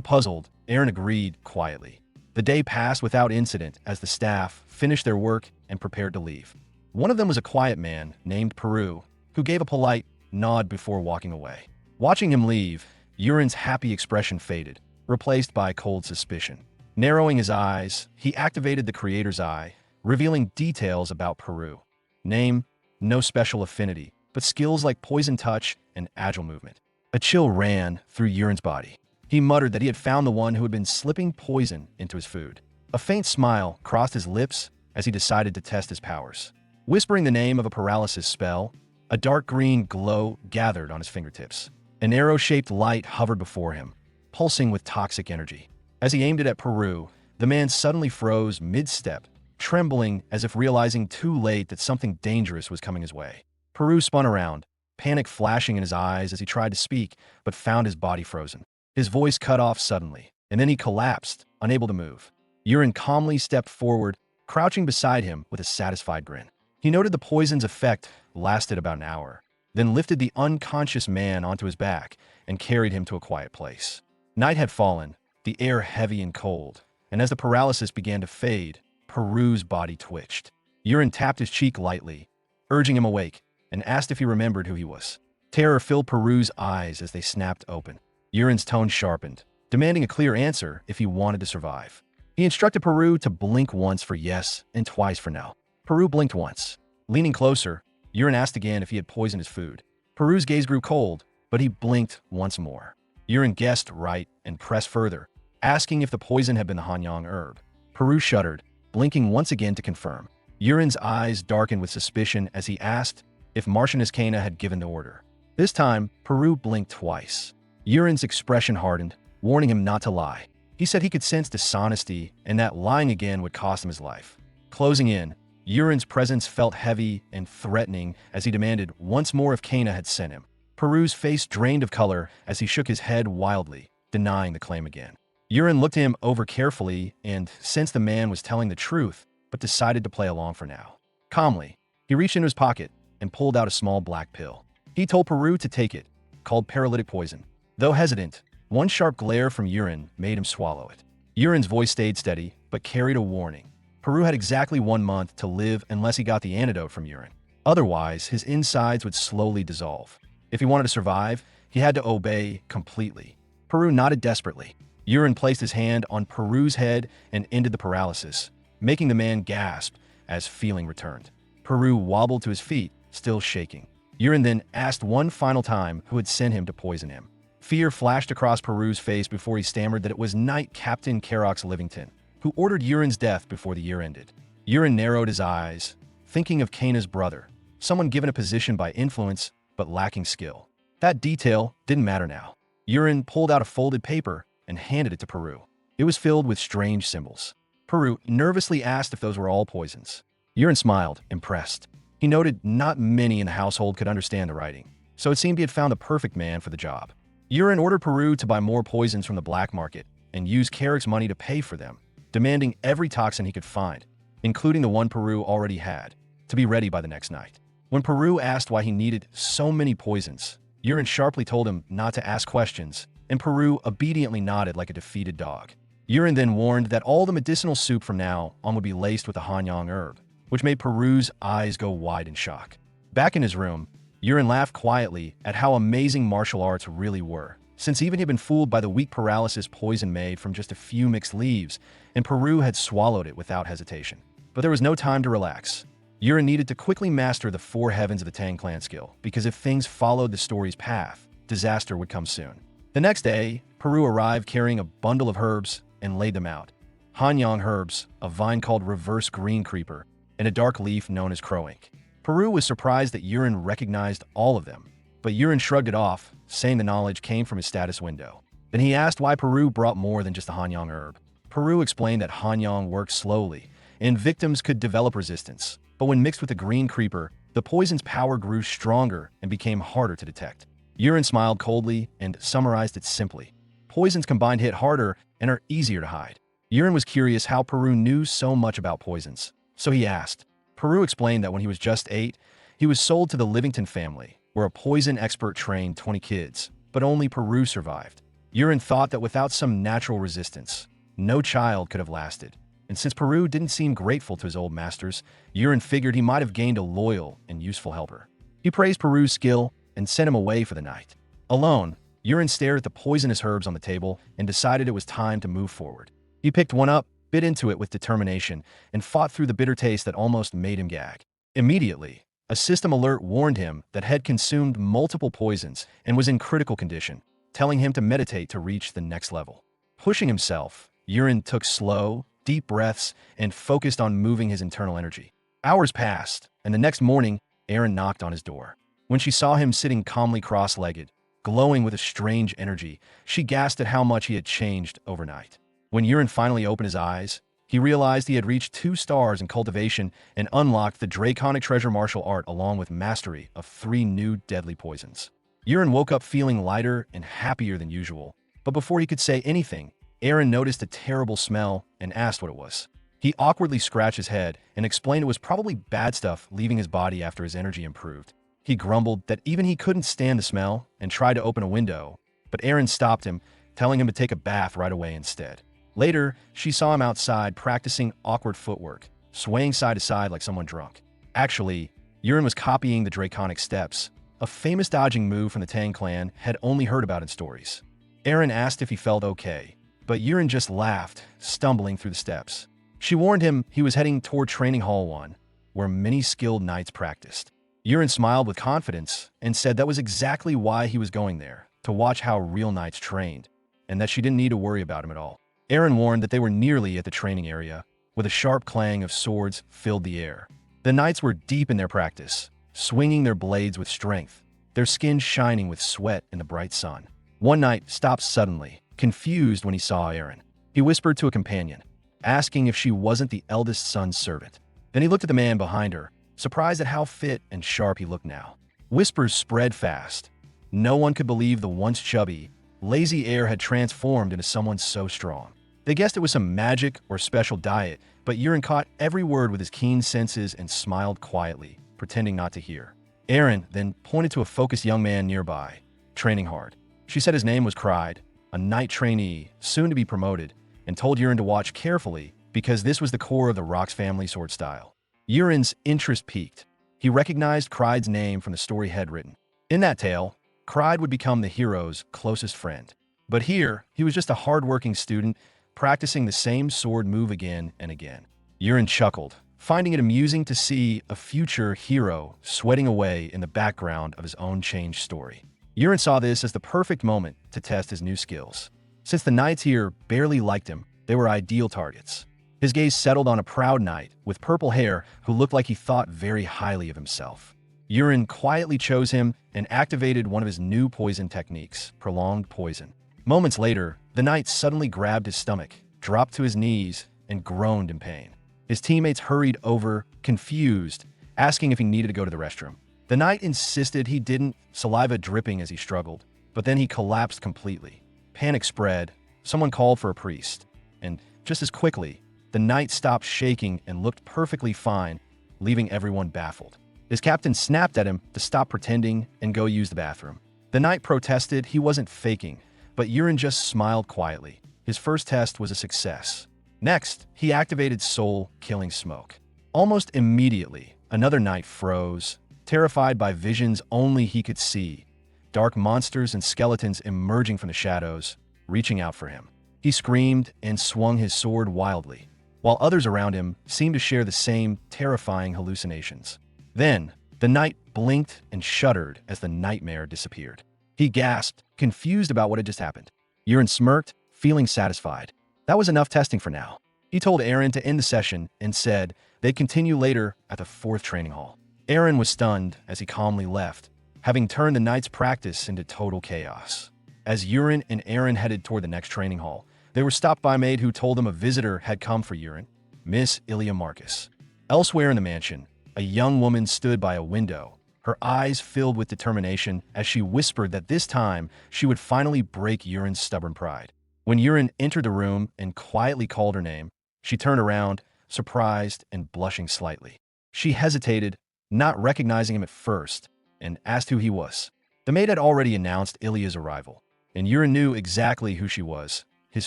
puzzled, Aaron agreed quietly. The day passed without incident as the staff finished their work and prepared to leave. One of them was a quiet man named Peru, who gave a polite nod before walking away. Watching him leave, Yurin's happy expression faded, replaced by cold suspicion. Narrowing his eyes, he activated the creator's eye, revealing details about Peru. Name, no special affinity, but skills like poison touch and agile movement. A chill ran through Yurin's body. He muttered that he had found the one who had been slipping poison into his food. A faint smile crossed his lips as he decided to test his powers. Whispering the name of a paralysis spell, a dark green glow gathered on his fingertips. An arrow-shaped light hovered before him, pulsing with toxic energy. As he aimed it at Peru, the man suddenly froze mid-step, trembling as if realizing too late that something dangerous was coming his way. Peru spun around, panic flashing in his eyes as he tried to speak, but found his body frozen. His voice cut off suddenly, and then he collapsed, unable to move. Yurin calmly stepped forward, crouching beside him with a satisfied grin. He noted the poison's effect lasted about an hour, then lifted the unconscious man onto his back and carried him to a quiet place. Night had fallen, the air heavy and cold, and as the paralysis began to fade, Peru's body twitched. Yurin tapped his cheek lightly, urging him awake, and asked if he remembered who he was. Terror filled Peru's eyes as they snapped open. Yurin's tone sharpened, demanding a clear answer if he wanted to survive. He instructed Peru to blink once for yes and twice for no. Peru blinked once. Leaning closer, Yurin asked again if he had poisoned his food. Peru's gaze grew cold, but he blinked once more. Yurin guessed right and pressed further, asking if the poison had been the Hanyang herb. Peru shuddered, blinking once again to confirm. Yurin's eyes darkened with suspicion as he asked if Martianus Kana had given the order. This time, Peru blinked twice. Yurin's expression hardened, warning him not to lie. He said he could sense dishonesty and that lying again would cost him his life. Closing in, Yurin's presence felt heavy and threatening as he demanded once more if Kana had sent him. Peru's face drained of color as he shook his head wildly, denying the claim again. Yurin looked him over carefully and sensed the man was telling the truth, but decided to play along for now. Calmly, he reached into his pocket and pulled out a small black pill. He told Peru to take it, called paralytic poison. Though hesitant, one sharp glare from Yurin made him swallow it. Yurin's voice stayed steady, but carried a warning. Peru had exactly 1 month to live unless he got the antidote from Yurin. Otherwise, his insides would slowly dissolve. If he wanted to survive, he had to obey completely. Peru nodded desperately. Yurin placed his hand on Peru's head and ended the paralysis, making the man gasp as feeling returned. Peru wobbled to his feet, still shaking. Yurin then asked one final time who had sent him to poison him. Fear flashed across Peru's face before he stammered that it was Knight Captain Kerox Livington, who ordered Yurin's death before the year ended. Yurin narrowed his eyes, thinking of Kana's brother, someone given a position by influence but lacking skill. That detail didn't matter now. Yurin pulled out a folded paper and handed it to Peru. It was filled with strange symbols. Peru nervously asked if those were all poisons. Yurin smiled, impressed. He noted not many in the household could understand the writing, so it seemed he had found the perfect man for the job. Yurin ordered Peru to buy more poisons from the black market and use Carrick's money to pay for them, demanding every toxin he could find, including the one Peru already had, to be ready by the next night. When Peru asked why he needed so many poisons, Yurin sharply told him not to ask questions, and Peru obediently nodded like a defeated dog. Yurin then warned that all the medicinal soup from now on would be laced with the Hanyang herb, which made Peru's eyes go wide in shock. Back in his room, Yurin laughed quietly at how amazing martial arts really were, since even he had been fooled by the weak paralysis poison made from just a few mixed leaves, and Peru had swallowed it without hesitation. But there was no time to relax. Yurin needed to quickly master the 4 heavens of the Tang clan skill, because if things followed the story's path, disaster would come soon. The next day, Peru arrived carrying a bundle of herbs and laid them out. Hanyang herbs, a vine called reverse green creeper, and a dark leaf known as crowink. Peru was surprised that Yurin recognized all of them, but Yurin shrugged it off, saying the knowledge came from his status window. Then he asked why Peru brought more than just the Hanyang herb. Peru explained that Hanyang worked slowly, and victims could develop resistance, but when mixed with the green creeper, the poison's power grew stronger and became harder to detect. Yurin smiled coldly and summarized it simply. Poisons combined hit harder and are easier to hide. Yurin was curious how Peru knew so much about poisons, so he asked. Peru explained that when he was just 8, he was sold to the Livington family, where a poison expert trained 20 kids, but only Peru survived. Yurin thought that without some natural resistance, no child could have lasted. And since Peru didn't seem grateful to his old masters, Yurin figured he might have gained a loyal and useful helper. He praised Peru's skill and sent him away for the night. Alone, Yurin stared at the poisonous herbs on the table and decided it was time to move forward. He picked one up, bit into it with determination, and fought through the bitter taste that almost made him gag. Immediately, a system alert warned him that had consumed multiple poisons and was in critical condition, telling him to meditate to reach the next level. Pushing himself, Yurin took slow, deep breaths and focused on moving his internal energy. Hours passed, and the next morning, Erin knocked on his door. When she saw him sitting calmly cross-legged, glowing with a strange energy, she gasped at how much he had changed overnight. When Yurin finally opened his eyes, he realized he had reached 2 stars in cultivation and unlocked the draconic treasure martial art along with mastery of 3 new deadly poisons. Yurin woke up feeling lighter and happier than usual, but before he could say anything, Erin noticed a terrible smell and asked what it was. He awkwardly scratched his head and explained it was probably bad stuff leaving his body after his energy improved. He grumbled that even he couldn't stand the smell and tried to open a window, but Erin stopped him, telling him to take a bath right away instead. Later, she saw him outside practicing awkward footwork, swaying side to side like someone drunk. Actually, Yurin was copying the Draconic Steps, a famous dodging move from the Tang clan had only heard about in stories. Erin asked if he felt okay, but Yurin just laughed, stumbling through the steps. She warned him he was heading toward Training Hall 1, where many skilled knights practiced. Yurin smiled with confidence and said that was exactly why he was going there, to watch how real knights trained, and that she didn't need to worry about him at all. Erin warned that they were nearly at the training area, with a sharp clang of swords filled the air. The knights were deep in their practice, swinging their blades with strength, their skin shining with sweat in the bright sun. One knight stopped suddenly, confused when he saw Erin. He whispered to a companion, asking if she wasn't the eldest son's servant. Then he looked at the man behind her, surprised at how fit and sharp he looked now. Whispers spread fast. No one could believe the once chubby, lazy heir had transformed into someone so strong. They guessed it was some magic or special diet, but Yurin caught every word with his keen senses and smiled quietly, pretending not to hear. Erin then pointed to a focused young man nearby, training hard. She said his name was Cried, a knight trainee, soon to be promoted, and told Yurin to watch carefully because this was the core of the Rox family sword style. Yurin's interest peaked. He recognized Cried's name from the story had written. In that tale, Cried would become the hero's closest friend. But here, he was just a hard-working student, practicing the same sword move again and again. Yurin chuckled, finding it amusing to see a future hero sweating away in the background of his own changed story. Yurin saw this as the perfect moment to test his new skills. Since the knights here barely liked him, they were ideal targets. His gaze settled on a proud knight with purple hair who looked like he thought very highly of himself. Yurin quietly chose him and activated one of his new poison techniques, Prolonged Poison. Moments later, the knight suddenly grabbed his stomach, dropped to his knees, and groaned in pain. His teammates hurried over, confused, asking if he needed to go to the restroom. The knight insisted he didn't, saliva dripping as he struggled, but then he collapsed completely. Panic spread, someone called for a priest, and just as quickly, the knight stopped shaking and looked perfectly fine, leaving everyone baffled. His captain snapped at him to stop pretending and go use the bathroom. The knight protested he wasn't faking, but Yurin just smiled quietly. His first test was a success. Next, he activated Soul-Killing Smoke. Almost immediately, another knight froze, terrified by visions only he could see, dark monsters and skeletons emerging from the shadows, reaching out for him. He screamed and swung his sword wildly, while others around him seemed to share the same terrifying hallucinations. Then, the knight blinked and shuddered as the nightmare disappeared. He gasped, confused about what had just happened. Yurin smirked, feeling satisfied. That was enough testing for now. He told Erin to end the session and said they'd continue later at the 4th training hall. Erin was stunned as he calmly left, having turned the knight's practice into total chaos. As Yurin and Erin headed toward the next training hall, they were stopped by a maid who told them a visitor had come for Yurin, Miss Ilya Marcus. Elsewhere in the mansion, a young woman stood by a window, her eyes filled with determination as she whispered that this time she would finally break Yurin's stubborn pride. When Yurin entered the room and quietly called her name, she turned around, surprised and blushing slightly. She hesitated, not recognizing him at first, and asked who he was. The maid had already announced Ilya's arrival, and Yurin knew exactly who she was, his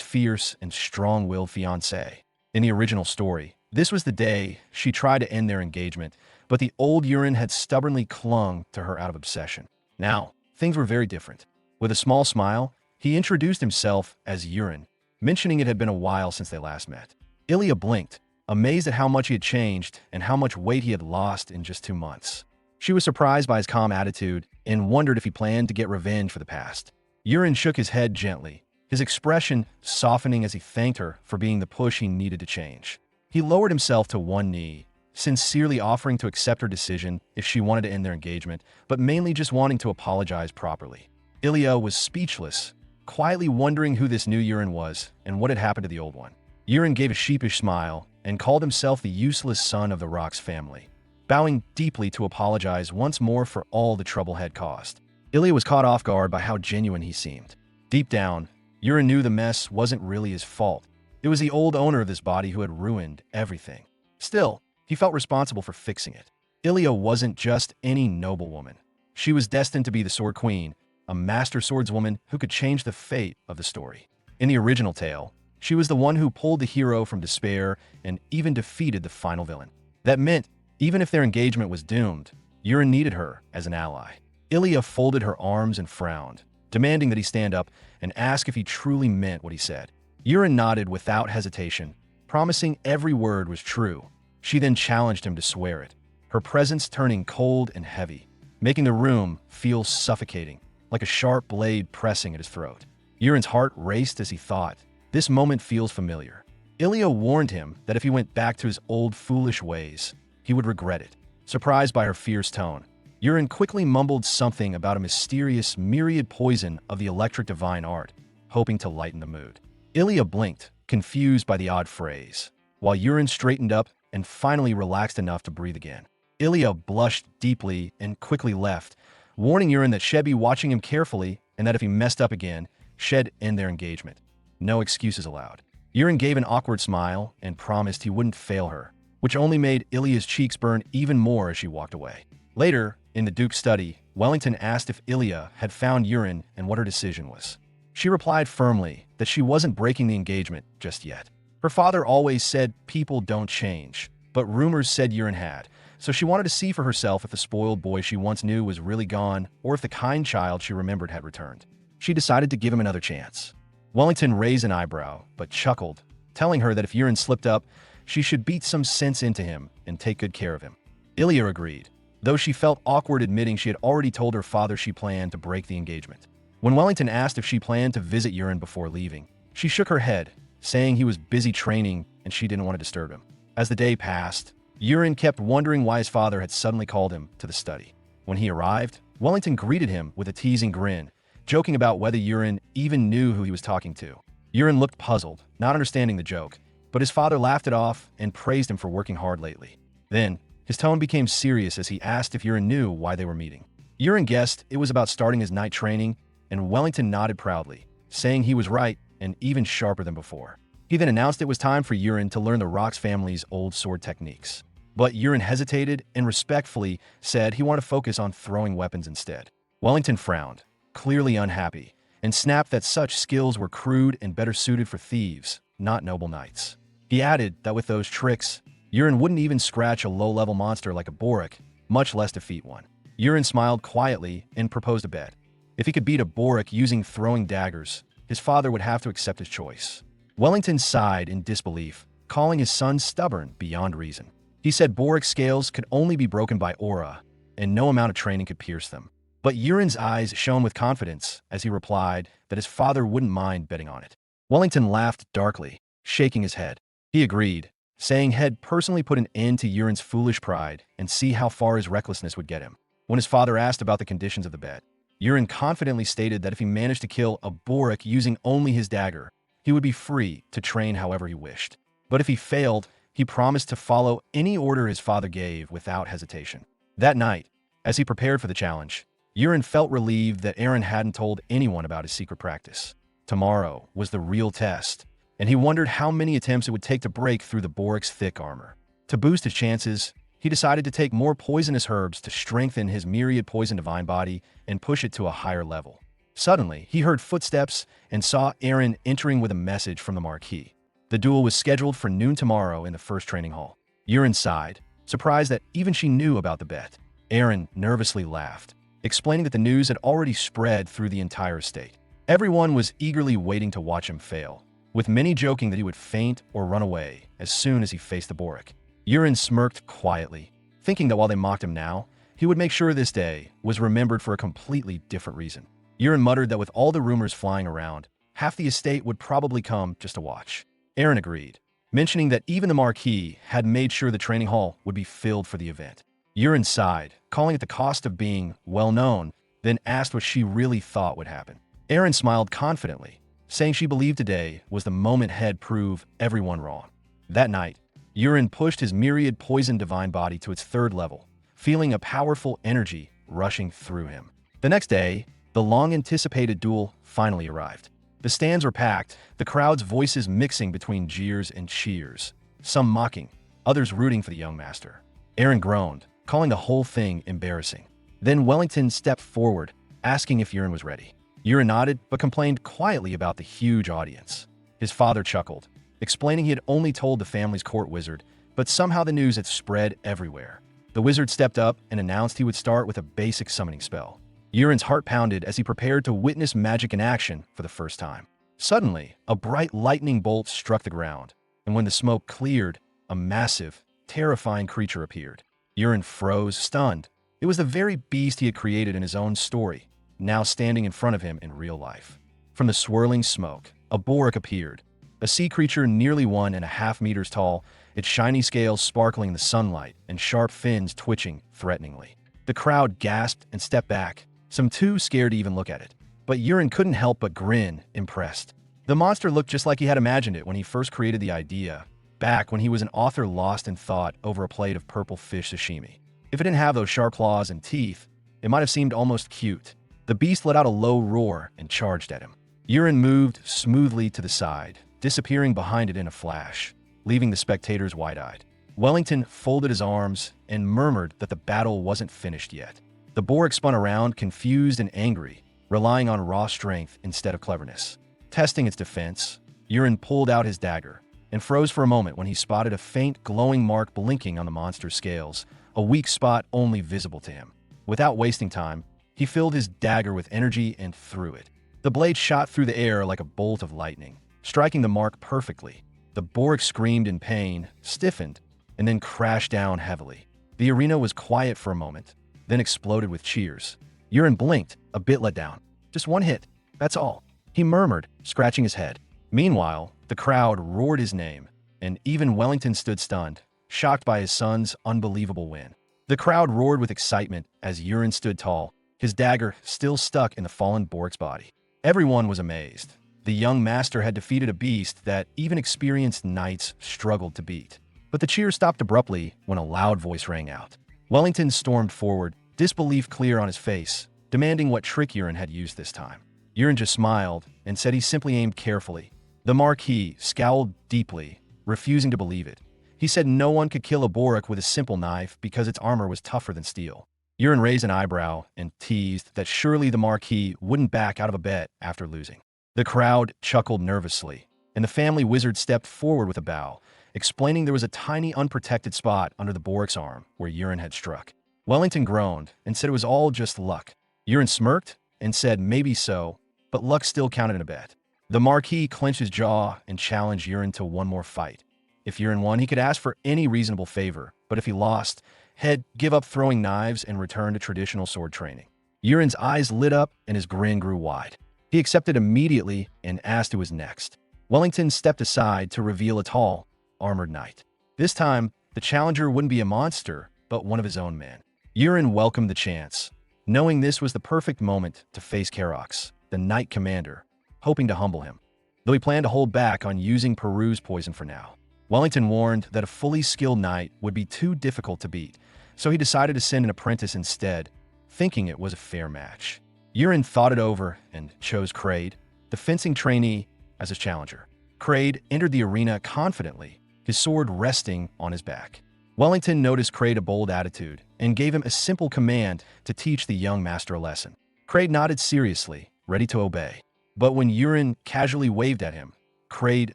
fierce and strong-willed fiancée. In the original story, this was the day she tried to end their engagement, but the old Yurin had stubbornly clung to her out of obsession. Now, things were very different. With a small smile, he introduced himself as Yurin, mentioning it had been a while since they last met. Ilya blinked, amazed at how much he had changed and how much weight he had lost in just 2 months. She was surprised by his calm attitude and wondered if he planned to get revenge for the past. Yurin shook his head gently, his expression softening as he thanked her for being the push he needed to change. He lowered himself to one knee, sincerely offering to accept her decision if she wanted to end their engagement, but mainly just wanting to apologize properly. Ilya was speechless, quietly wondering who this new Yurin was and what had happened to the old one. Yurin gave a sheepish smile and called himself the useless son of the Rock's family, bowing deeply to apologize once more for all the trouble had caused. Ilya was caught off guard by how genuine he seemed. Deep down, Yurin knew the mess wasn't really his fault. It was the old owner of this body who had ruined everything. Still, he felt responsible for fixing it. Ilya wasn't just any noblewoman. She was destined to be the Sword Queen, a master swordswoman who could change the fate of the story. In the original tale, she was the one who pulled the hero from despair and even defeated the final villain. That meant, even if their engagement was doomed, Yurin needed her as an ally. Ilya folded her arms and frowned, demanding that he stand up and ask if he truly meant what he said. Yurin nodded without hesitation, promising every word was true. She then challenged him to swear it, her presence turning cold and heavy, making the room feel suffocating, like a sharp blade pressing at his throat. Yurin's heart raced as he thought, this moment feels familiar. Ilya warned him that if he went back to his old foolish ways, he would regret it. Surprised by her fierce tone, Yurin quickly mumbled something about a mysterious myriad poison of the electric divine art, hoping to lighten the mood. Ilya blinked, confused by the odd phrase, while Yurin straightened up and finally relaxed enough to breathe again. Ilya blushed deeply and quickly left, warning Yurin that she'd be watching him carefully and that if he messed up again, she'd end their engagement. No excuses allowed. Yurin gave an awkward smile and promised he wouldn't fail her, which only made Ilya's cheeks burn even more as she walked away. Later, in the Duke's study, Wellington asked if Ilya had found Yurin and what her decision was. She replied firmly that she wasn't breaking the engagement just yet. Her father always said people don't change, but rumors said Yurin had, so she wanted to see for herself if the spoiled boy she once knew was really gone or if the kind child she remembered had returned. She decided to give him another chance. Wellington raised an eyebrow, but chuckled, telling her that if Yurin slipped up, she should beat some sense into him and take good care of him. Ilya agreed, though she felt awkward admitting she had already told her father she planned to break the engagement. When Wellington asked if she planned to visit Yurin before leaving, she shook her head, saying he was busy training and she didn't want to disturb him. As the day passed, Yurin kept wondering why his father had suddenly called him to the study. When he arrived, Wellington greeted him with a teasing grin, joking about whether Yurin even knew who he was talking to. Yurin looked puzzled, not understanding the joke, but his father laughed it off and praised him for working hard lately. Then, his tone became serious as he asked if Yurin knew why they were meeting. Yurin guessed it was about starting his night training, and Wellington nodded proudly, saying he was right and even sharper than before. He then announced it was time for Yurin to learn the Rock's family's old sword techniques. But Yurin hesitated and respectfully said he wanted to focus on throwing weapons instead. Wellington frowned, clearly unhappy, and snapped that such skills were crude and better suited for thieves, not noble knights. He added that with those tricks, Yurin wouldn't even scratch a low-level monster like a Borik, much less defeat one. Yurin smiled quietly and proposed a bet. If he could beat a Borik using throwing daggers, his father would have to accept his choice. Wellington sighed in disbelief, calling his son stubborn beyond reason. He said Borik's scales could only be broken by aura, and no amount of training could pierce them. But Yurin's eyes shone with confidence as he replied that his father wouldn't mind betting on it. Wellington laughed darkly, shaking his head. He agreed, saying he'd personally put an end to Yurin's foolish pride and see how far his recklessness would get him. When his father asked about the conditions of the bet, Yurin confidently stated that if he managed to kill a Borik using only his dagger, he would be free to train however he wished. But if he failed, he promised to follow any order his father gave without hesitation. That night, as he prepared for the challenge, Yurin felt relieved that Eren hadn't told anyone about his secret practice. Tomorrow was the real test, and he wondered how many attempts it would take to break through the Boric's thick armor. To boost his chances, he decided to take more poisonous herbs to strengthen his myriad poison divine body and push it to a higher level. Suddenly, he heard footsteps and saw Aaron entering with a message from the Marquis. The duel was scheduled for noon tomorrow in the first training hall. Aaron sighed, surprised that even she knew about the bet. Aaron nervously laughed, explaining that the news had already spread through the entire estate. Everyone was eagerly waiting to watch him fail, with many joking that he would faint or run away as soon as he faced the Boric. Aaron smirked quietly, thinking that while they mocked him now, he would make sure this day was remembered for a completely different reason. Aaron muttered that with all the rumors flying around, half the estate would probably come just to watch. Aaron agreed, mentioning that even the Marquis had made sure the training hall would be filled for the event. Aaron sighed, calling it the cost of being well-known, then asked what she really thought would happen. Aaron smiled confidently, saying she believed today was the moment he'd prove everyone wrong. That night, Aaron pushed his myriad poison divine body to its third level, feeling a powerful energy rushing through him. The next day, the long-anticipated duel finally arrived. The stands were packed, the crowd's voices mixing between jeers and cheers, some mocking, others rooting for the young master. Aaron groaned, calling the whole thing embarrassing. Then Wellington stepped forward, asking if Aaron was ready. Aaron nodded, but complained quietly about the huge audience. His father chuckled, explaining he had only told the family's court wizard, but somehow the news had spread everywhere. The wizard stepped up and announced he would start with a basic summoning spell. Aaron's heart pounded as he prepared to witness magic in action for the first time. Suddenly, a bright lightning bolt struck the ground, and when the smoke cleared, a massive, terrifying creature appeared. Aaron froze, stunned. It was the very beast he had created in his own story, now standing in front of him in real life. From the swirling smoke, a Boric appeared, a sea creature nearly 1.5 meters tall, its shiny scales sparkling in the sunlight and sharp fins twitching threateningly. The crowd gasped and stepped back, some too scared to even look at it. But Aaron couldn't help but grin, impressed. The monster looked just like he had imagined it when he first created the idea, back when he was an author lost in thought over a plate of purple fish sashimi. If it didn't have those sharp claws and teeth, it might have seemed almost cute. The beast let out a low roar and charged at him. Aaron moved smoothly to the side, disappearing behind it in a flash, leaving the spectators wide-eyed. Wellington folded his arms and murmured that the battle wasn't finished yet. The Boric spun around, confused and angry, relying on raw strength instead of cleverness. Testing its defense, Aaron pulled out his dagger and froze for a moment when he spotted a faint glowing mark blinking on the monster's scales, a weak spot only visible to him. Without wasting time, he filled his dagger with energy and threw it. The blade shot through the air like a bolt of lightning, striking the mark perfectly. The Boric screamed in pain, stiffened, and then crashed down heavily. The arena was quiet for a moment, then exploded with cheers. Aaron blinked, a bit let down. Just one hit, that's all, he murmured, scratching his head. Meanwhile, the crowd roared his name, and even Wellington stood stunned, shocked by his son's unbelievable win. The crowd roared with excitement as Aaron stood tall, his dagger still stuck in the fallen Boric's body. Everyone was amazed. The young master had defeated a beast that even experienced knights struggled to beat. But the cheers stopped abruptly when a loud voice rang out. Wellington stormed forward, disbelief clear on his face, demanding what trick Aaron had used this time. Aaron just smiled and said he simply aimed carefully. The Marquis scowled deeply, refusing to believe it. He said no one could kill a Boric with a simple knife because its armor was tougher than steel. Aaron raised an eyebrow and teased that surely the Marquis wouldn't back out of a bet after losing. The crowd chuckled nervously, and the family wizard stepped forward with a bow, explaining there was a tiny unprotected spot under the Boric's arm where Aaron had struck. Wellington groaned and said it was all just luck. Aaron smirked and said maybe so, but luck still counted in a bet. The Marquis clenched his jaw and challenged Aaron to one more fight. If Aaron won, he could ask for any reasonable favor, but if he lost, he'd give up throwing knives and return to traditional sword training. Aaron's eyes lit up and his grin grew wide. He accepted immediately and asked who was next. Wellington stepped aside to reveal a tall, armored knight. This time, the challenger wouldn't be a monster, but one of his own men. Aaron welcomed the chance, knowing this was the perfect moment to face Karox, the knight commander, hoping to humble him. Though he planned to hold back on using Peru's poison for now. Wellington warned that a fully skilled knight would be too difficult to beat, so he decided to send an apprentice instead, thinking it was a fair match. Aaron thought it over and chose Kraid, the fencing trainee, as his challenger. Kraid entered the arena confidently, his sword resting on his back. Wellington noticed Kraid's bold attitude and gave him a simple command to teach the young master a lesson. Kraid nodded seriously, ready to obey. But when Yurin casually waved at him, Kraid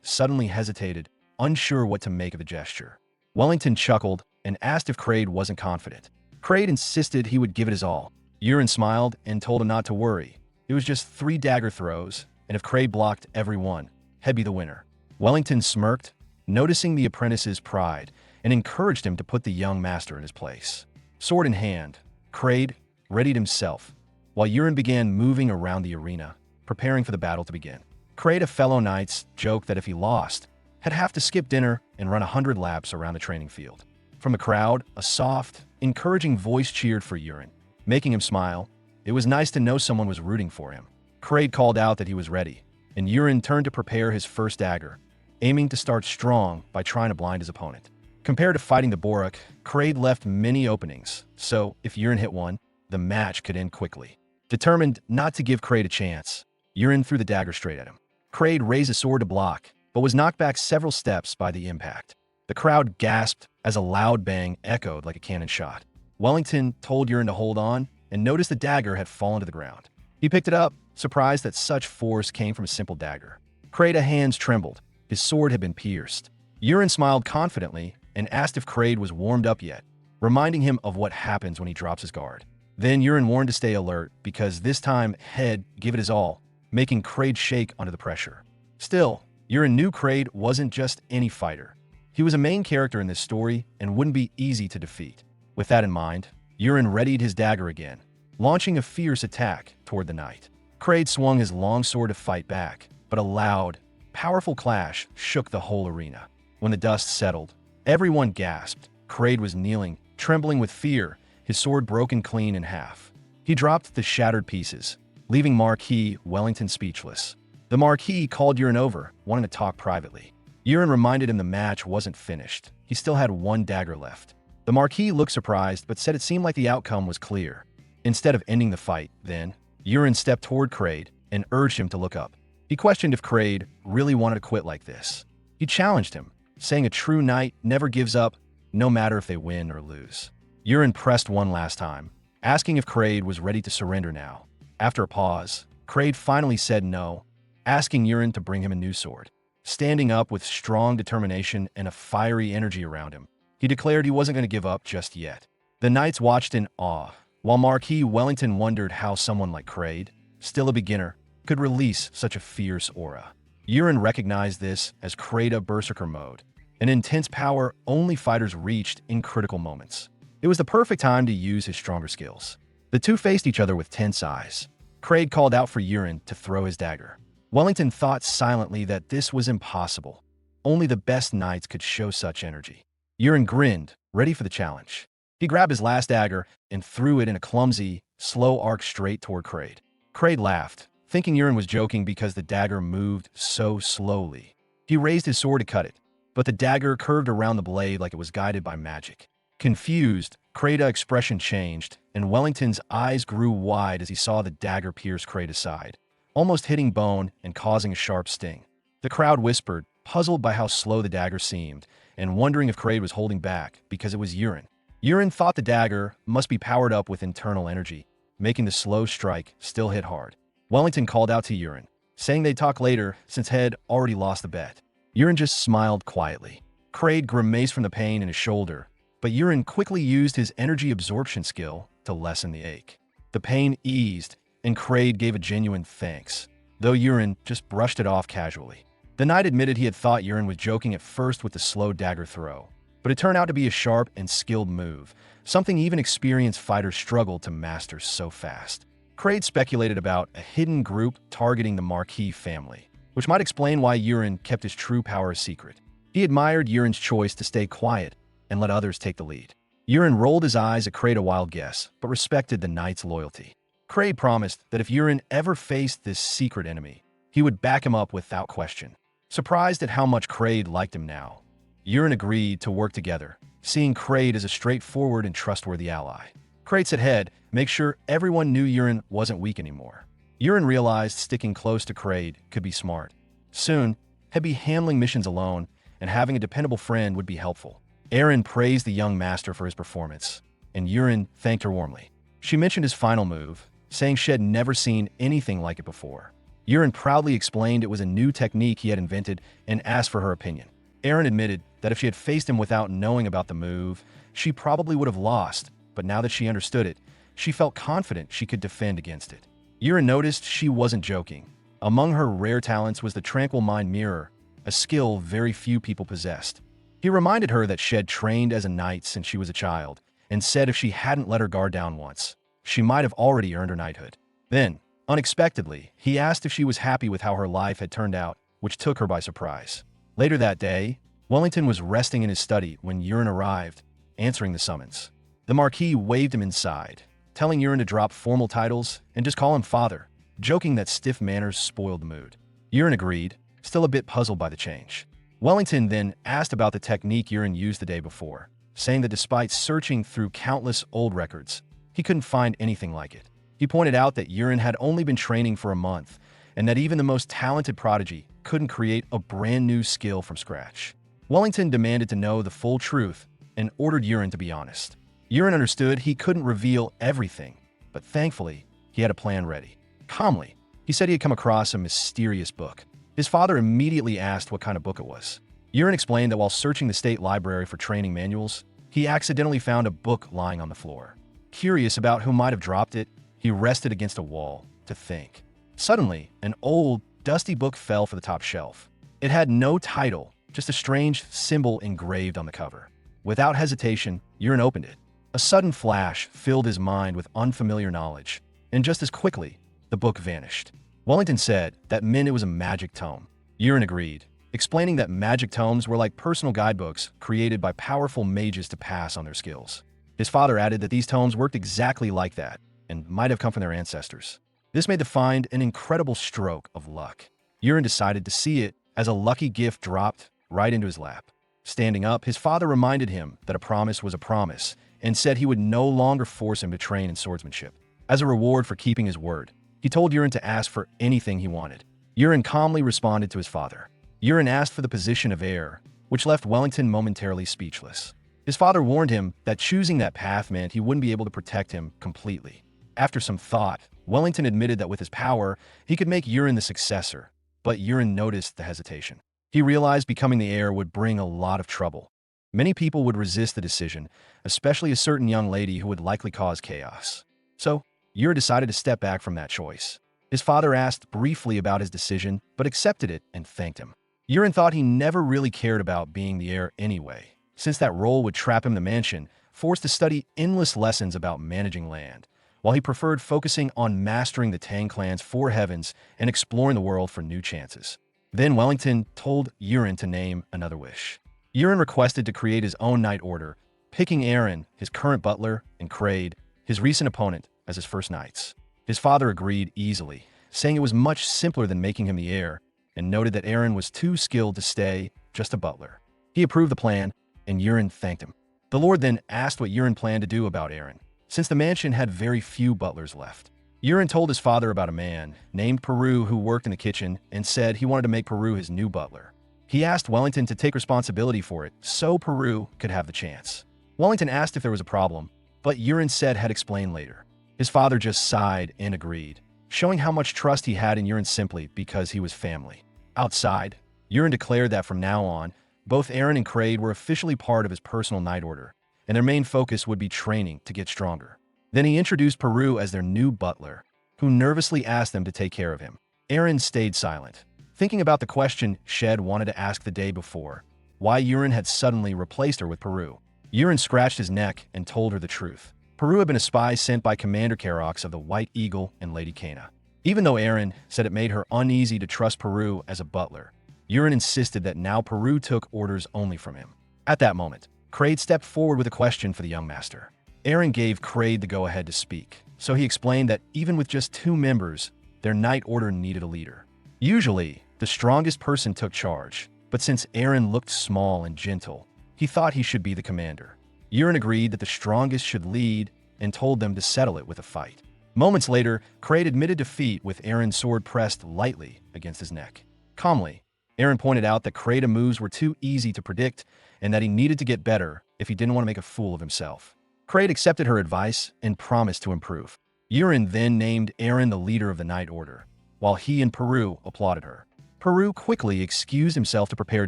suddenly hesitated, unsure what to make of the gesture. Wellington chuckled and asked if Kraid wasn't confident. Kraid insisted he would give it his all. Yurin smiled and told him not to worry. It was just 3 dagger throws, and if Kraid blocked every one, he'd be the winner. Wellington smirked, noticing the apprentice's pride, and encouraged him to put the young master in his place. Sword in hand, Kraid readied himself, while Yurin began moving around the arena, preparing for the battle to begin. Kraid, a fellow knights, joked that if he lost, he'd have to skip dinner and run 100 laps around the training field. From the crowd, a soft, encouraging voice cheered for Yurin, making him smile. It was nice to know someone was rooting for him. Kraid called out that he was ready, and Yurin turned to prepare his first dagger, aiming to start strong by trying to blind his opponent. Compared to fighting the Borak, Kraid left many openings, so if Yurin hit one, the match could end quickly. Determined not to give Kraid a chance, Yurin threw the dagger straight at him. Kraid raised a sword to block, but was knocked back several steps by the impact. The crowd gasped as a loud bang echoed like a cannon shot. Wellington told Yurin to hold on and noticed the dagger had fallen to the ground. He picked it up, surprised that such force came from a simple dagger. Kraid's hands trembled. His sword had been pierced. Yurin smiled confidently and asked if Kraid was warmed up yet, reminding him of what happens when he drops his guard. Then Yurin warned to stay alert because this time he'd give it his all, making Kraid shake under the pressure. Still, Yurin knew Kraid wasn't just any fighter. He was a main character in this story and wouldn't be easy to defeat. With that in mind, Yurin readied his dagger again, launching a fierce attack toward the knight. Kraid swung his long sword to fight back, but a loud, powerful clash shook the whole arena. When the dust settled, everyone gasped. Kraid was kneeling, trembling with fear, his sword broken clean in half. He dropped the shattered pieces, leaving Marquis Wellington speechless. The Marquis called Yurin over, wanting to talk privately. Yurin reminded him the match wasn't finished. He still had 1 dagger left. The Marquis looked surprised, but said it seemed like the outcome was clear. Instead of ending the fight, then, Yurin stepped toward Kraid and urged him to look up. He questioned if Kraid really wanted to quit like this. He challenged him, saying a true knight never gives up, no matter if they win or lose. Yurin pressed one last time, asking if Kraid was ready to surrender now. After a pause, Kraid finally said no, asking Yurin to bring him a new sword. Standing up with strong determination and a fiery energy around him, he declared he wasn't going to give up just yet. The knights watched in awe, while Marquis Wellington wondered how someone like Kraid, still a beginner, could release such a fierce aura. Yurin recognized this as Kraid Berserker mode, an intense power only fighters reached in critical moments. It was the perfect time to use his stronger skills. The two faced each other with tense eyes. Kraid called out for Yurin to throw his dagger. Wellington thought silently that this was impossible. Only the best knights could show such energy. Yurin grinned, ready for the challenge. He grabbed his last dagger and threw it in a clumsy, slow arc straight toward Kraid. Kraid laughed, thinking Yurin was joking because the dagger moved so slowly. He raised his sword to cut it, but the dagger curved around the blade like it was guided by magic. Confused, Kraid's expression changed, and Wellington's eyes grew wide as he saw the dagger pierce Kraid's side, almost hitting bone and causing a sharp sting. The crowd whispered, puzzled by how slow the dagger seemed, and wondering if Kraid was holding back because it was Yurin. Yurin thought the dagger must be powered up with internal energy, making the slow strike still hit hard. Wellington called out to Yurin, saying they'd talk later since Head already lost the bet. Yurin just smiled quietly. Kraid grimaced from the pain in his shoulder, but Yurin quickly used his energy absorption skill to lessen the ache. The pain eased, and Kraid gave a genuine thanks, though Yurin just brushed it off casually. The knight admitted he had thought Yurin was joking at first with the slow dagger throw, but it turned out to be a sharp and skilled move, something even experienced fighters struggled to master so fast. Kraid speculated about a hidden group targeting the Marquis family, which might explain why Yurin kept his true power a secret. He admired Yurin's choice to stay quiet and let others take the lead. Yurin rolled his eyes at Kraid a wild guess, but respected the knight's loyalty. Kraid promised that if Yurin ever faced this secret enemy, he would back him up without question. Surprised at how much Kraid liked him now, Yurin agreed to work together, seeing Kraid as a straightforward and trustworthy ally. Kraid said, "Head, make sure everyone knew Yurin wasn't weak anymore." Yurin realized sticking close to Kraid could be smart. Soon, he'd be handling missions alone, and having a dependable friend would be helpful. Eren praised the young master for his performance, and Yurin thanked her warmly. She mentioned his final move, saying she had never seen anything like it before. Yurin proudly explained it was a new technique he had invented and asked for her opinion. Eren admitted that if she had faced him without knowing about the move, she probably would have lost, but now that she understood it, she felt confident she could defend against it. Yurin noticed she wasn't joking. Among her rare talents was the Tranquil Mind Mirror, a skill very few people possessed. He reminded her that she had trained as a knight since she was a child, and said if she hadn't let her guard down once, she might have already earned her knighthood. Then, unexpectedly, he asked if she was happy with how her life had turned out, which took her by surprise. Later that day, Wellington was resting in his study when Yurin arrived, answering the summons. The Marquis waved him inside, telling Yurin to drop formal titles and just call him father, joking that stiff manners spoiled the mood. Yurin agreed, still a bit puzzled by the change. Wellington then asked about the technique Yurin used the day before, saying that despite searching through countless old records, he couldn't find anything like it. He pointed out that Yurin had only been training for a month, and that even the most talented prodigy couldn't create a brand new skill from scratch. Wellington demanded to know the full truth and ordered Yurin to be honest. Yurin understood he couldn't reveal everything, but thankfully, he had a plan ready. Calmly, he said he had come across a mysterious book. His father immediately asked what kind of book it was. Yurin explained that while searching the state library for training manuals, he accidentally found a book lying on the floor. Curious about who might have dropped it, he rested against a wall to think. Suddenly, an old, dusty book fell for the top shelf. It had no title, just a strange symbol engraved on the cover. Without hesitation, Yurin opened it. A sudden flash filled his mind with unfamiliar knowledge, and just as quickly, the book vanished. Wellington said that meant it was a magic tome. Yurin agreed, explaining that magic tomes were like personal guidebooks created by powerful mages to pass on their skills. His father added that these tomes worked exactly like that, and might have come from their ancestors. This made the find an incredible stroke of luck. Yurin decided to see it as a lucky gift dropped right into his lap. Standing up, his father reminded him that a promise was a promise, and said he would no longer force him to train in swordsmanship. As a reward for keeping his word, he told Yurin to ask for anything he wanted. Yurin calmly responded to his father. Yurin asked for the position of heir, which left Wellington momentarily speechless. His father warned him that choosing that path meant he wouldn't be able to protect him completely. After some thought, Wellington admitted that with his power, he could make Yurin the successor, but Yurin noticed the hesitation. He realized becoming the heir would bring a lot of trouble. Many people would resist the decision, especially a certain young lady who would likely cause chaos. So, Yurin decided to step back from that choice. His father asked briefly about his decision, but accepted it and thanked him. Yurin thought he never really cared about being the heir anyway, since that role would trap him in the mansion, forced to study endless lessons about managing land, while he preferred focusing on mastering the Tang clan's four heavens and exploring the world for new chances. Then Wellington told Yurin to name another wish. Yurin requested to create his own knight order, picking Eren, his current butler, and Kraid, his recent opponent, as his first knights. His father agreed easily, saying it was much simpler than making him the heir, and noted that Eren was too skilled to stay just a butler. He approved the plan, and Yurin thanked him. The Lord then asked what Yurin planned to do about Eren, since the mansion had very few butlers left. Yurin told his father about a man named Peru who worked in the kitchen and said he wanted to make Peru his new butler. He asked Wellington to take responsibility for it so Peru could have the chance. Wellington asked if there was a problem, but Yurin said had explained later. His father just sighed and agreed, showing how much trust he had in Yurin simply because he was family. Outside, Yurin declared that from now on, both Eren and Kraid were officially part of his personal knight order, and their main focus would be training to get stronger. Then he introduced Peru as their new butler, who nervously asked them to take care of him. Eren stayed silent, thinking about the question Shed wanted to ask the day before, why Yurin had suddenly replaced her with Peru. Yurin scratched his neck and told her the truth. Peru had been a spy sent by Commander Karox of the White Eagle and Lady Kana. Even though Eren said it made her uneasy to trust Peru as a butler, Yurin insisted that now Peru took orders only from him. At that moment, Kraid stepped forward with a question for the young master. Eren gave Kraid the go-ahead to speak, so he explained that even with just 2 members, their knight order needed a leader. Usually, the strongest person took charge, but since Eren looked small and gentle, he thought he should be the commander. Yurin agreed that the strongest should lead and told them to settle it with a fight. Moments later, Kraid admitted defeat with Aaron's sword pressed lightly against his neck. Calmly, Aaron pointed out that Kraid's moves were too easy to predict and that he needed to get better if he didn't want to make a fool of himself. Kraid accepted her advice and promised to improve. Yurin then named Aaron the leader of the Night Order, while he and Peru applauded her. Peru quickly excused himself to prepare